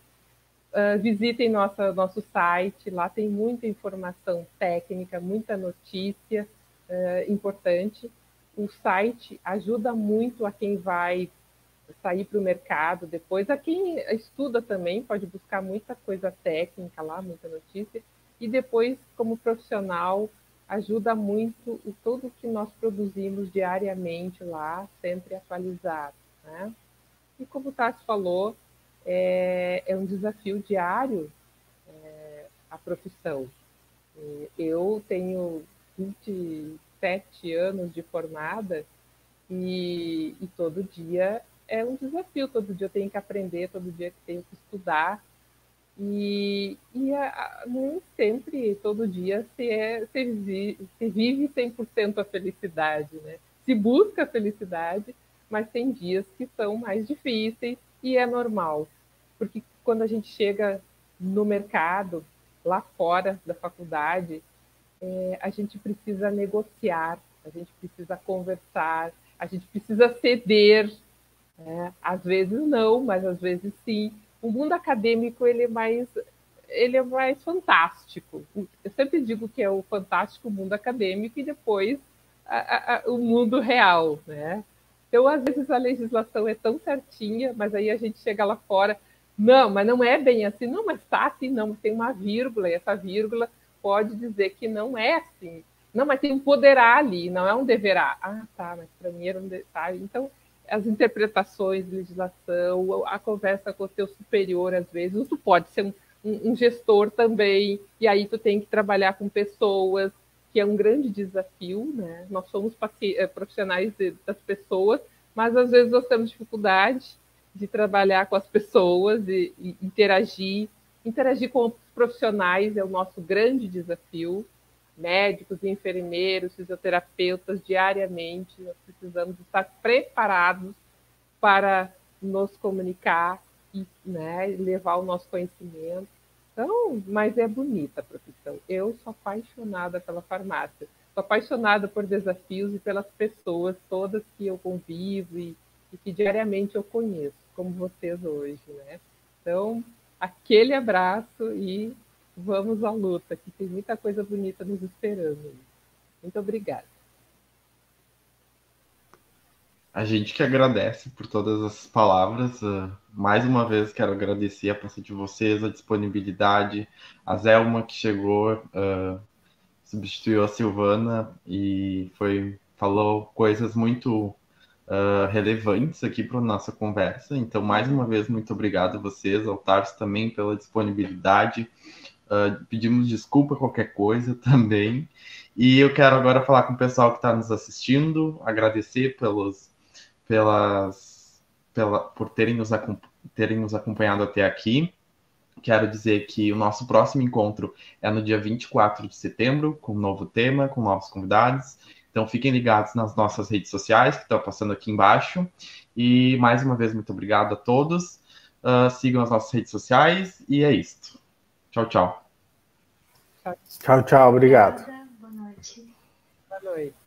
Visitem nosso site, lá tem muita informação técnica, muita notícia importante. O site ajuda muito a quem vai sair para o mercado depois, a quem estuda também, pode buscar muita coisa técnica lá, muita notícia, e depois, como profissional, ajuda muito o tudo que nós produzimos diariamente lá, sempre atualizado, né? E como o Tassi falou, é um desafio diário a profissão. Eu tenho 27 anos de formada e todo dia é um desafio, todo dia eu tenho que aprender, todo dia eu tenho que estudar. E nem sempre, todo dia, se vive 100% a felicidade, né? Se busca a felicidade, mas tem dias que são mais difíceis e é normal. Porque quando a gente chega no mercado, lá fora da faculdade, a gente precisa negociar, a gente precisa conversar, a gente precisa ceder, né? Às vezes não, mas às vezes sim. O mundo acadêmico ele é mais fantástico. Eu sempre digo que é o fantástico mundo acadêmico e depois o mundo real, né? Então, às vezes a legislação é tão certinha, mas aí a gente chega lá fora, não, mas não é bem assim, não, mas está assim, não, tem uma vírgula, e essa vírgula pode dizer que não é assim. Não, mas tem um poderá ali, não é um deverá. Ah, tá, mas para mim era um detalhe. Então, as interpretações de legislação, a conversa com o teu superior, às vezes, tu pode ser um gestor também, e aí tu tem que trabalhar com pessoas, que é um grande desafio, né? Nós somos profissionais das pessoas, mas às vezes nós temos dificuldade de trabalhar com as pessoas e interagir com os profissionais é o nosso grande desafio. Médicos, enfermeiros, fisioterapeutas, diariamente, nós precisamos estar preparados para nos comunicar e, né, levar o nosso conhecimento. Então, mas é bonita a profissão. Eu sou apaixonada pela farmácia, sou apaixonada por desafios e pelas pessoas todas que eu convivo e que diariamente eu conheço, como vocês hoje, né? Então, aquele abraço e vamos à luta, que tem muita coisa bonita nos esperando. Muito obrigada. A gente que agradece por todas as palavras. Mais uma vez quero agradecer a presença de vocês, a disponibilidade. A Zelma que chegou, substituiu a Silvana e falou coisas muito relevantes aqui para a nossa conversa. Então, mais uma vez, muito obrigado a vocês, ao Tarso também pela disponibilidade. Pedimos desculpa qualquer coisa também. E eu quero agora falar com o pessoal que está nos assistindo, agradecer por terem nos acompanhado até aqui. Quero dizer que o nosso próximo encontro é no dia 24 de setembro, com um novo tema, com novos convidados. Então fiquem ligados nas nossas redes sociais, que estão passando aqui embaixo. E mais uma vez, muito obrigado a todos. Sigam as nossas redes sociais e é isso. Tchau, tchau. Tchau, tchau. Obrigado. Boa noite. Boa noite.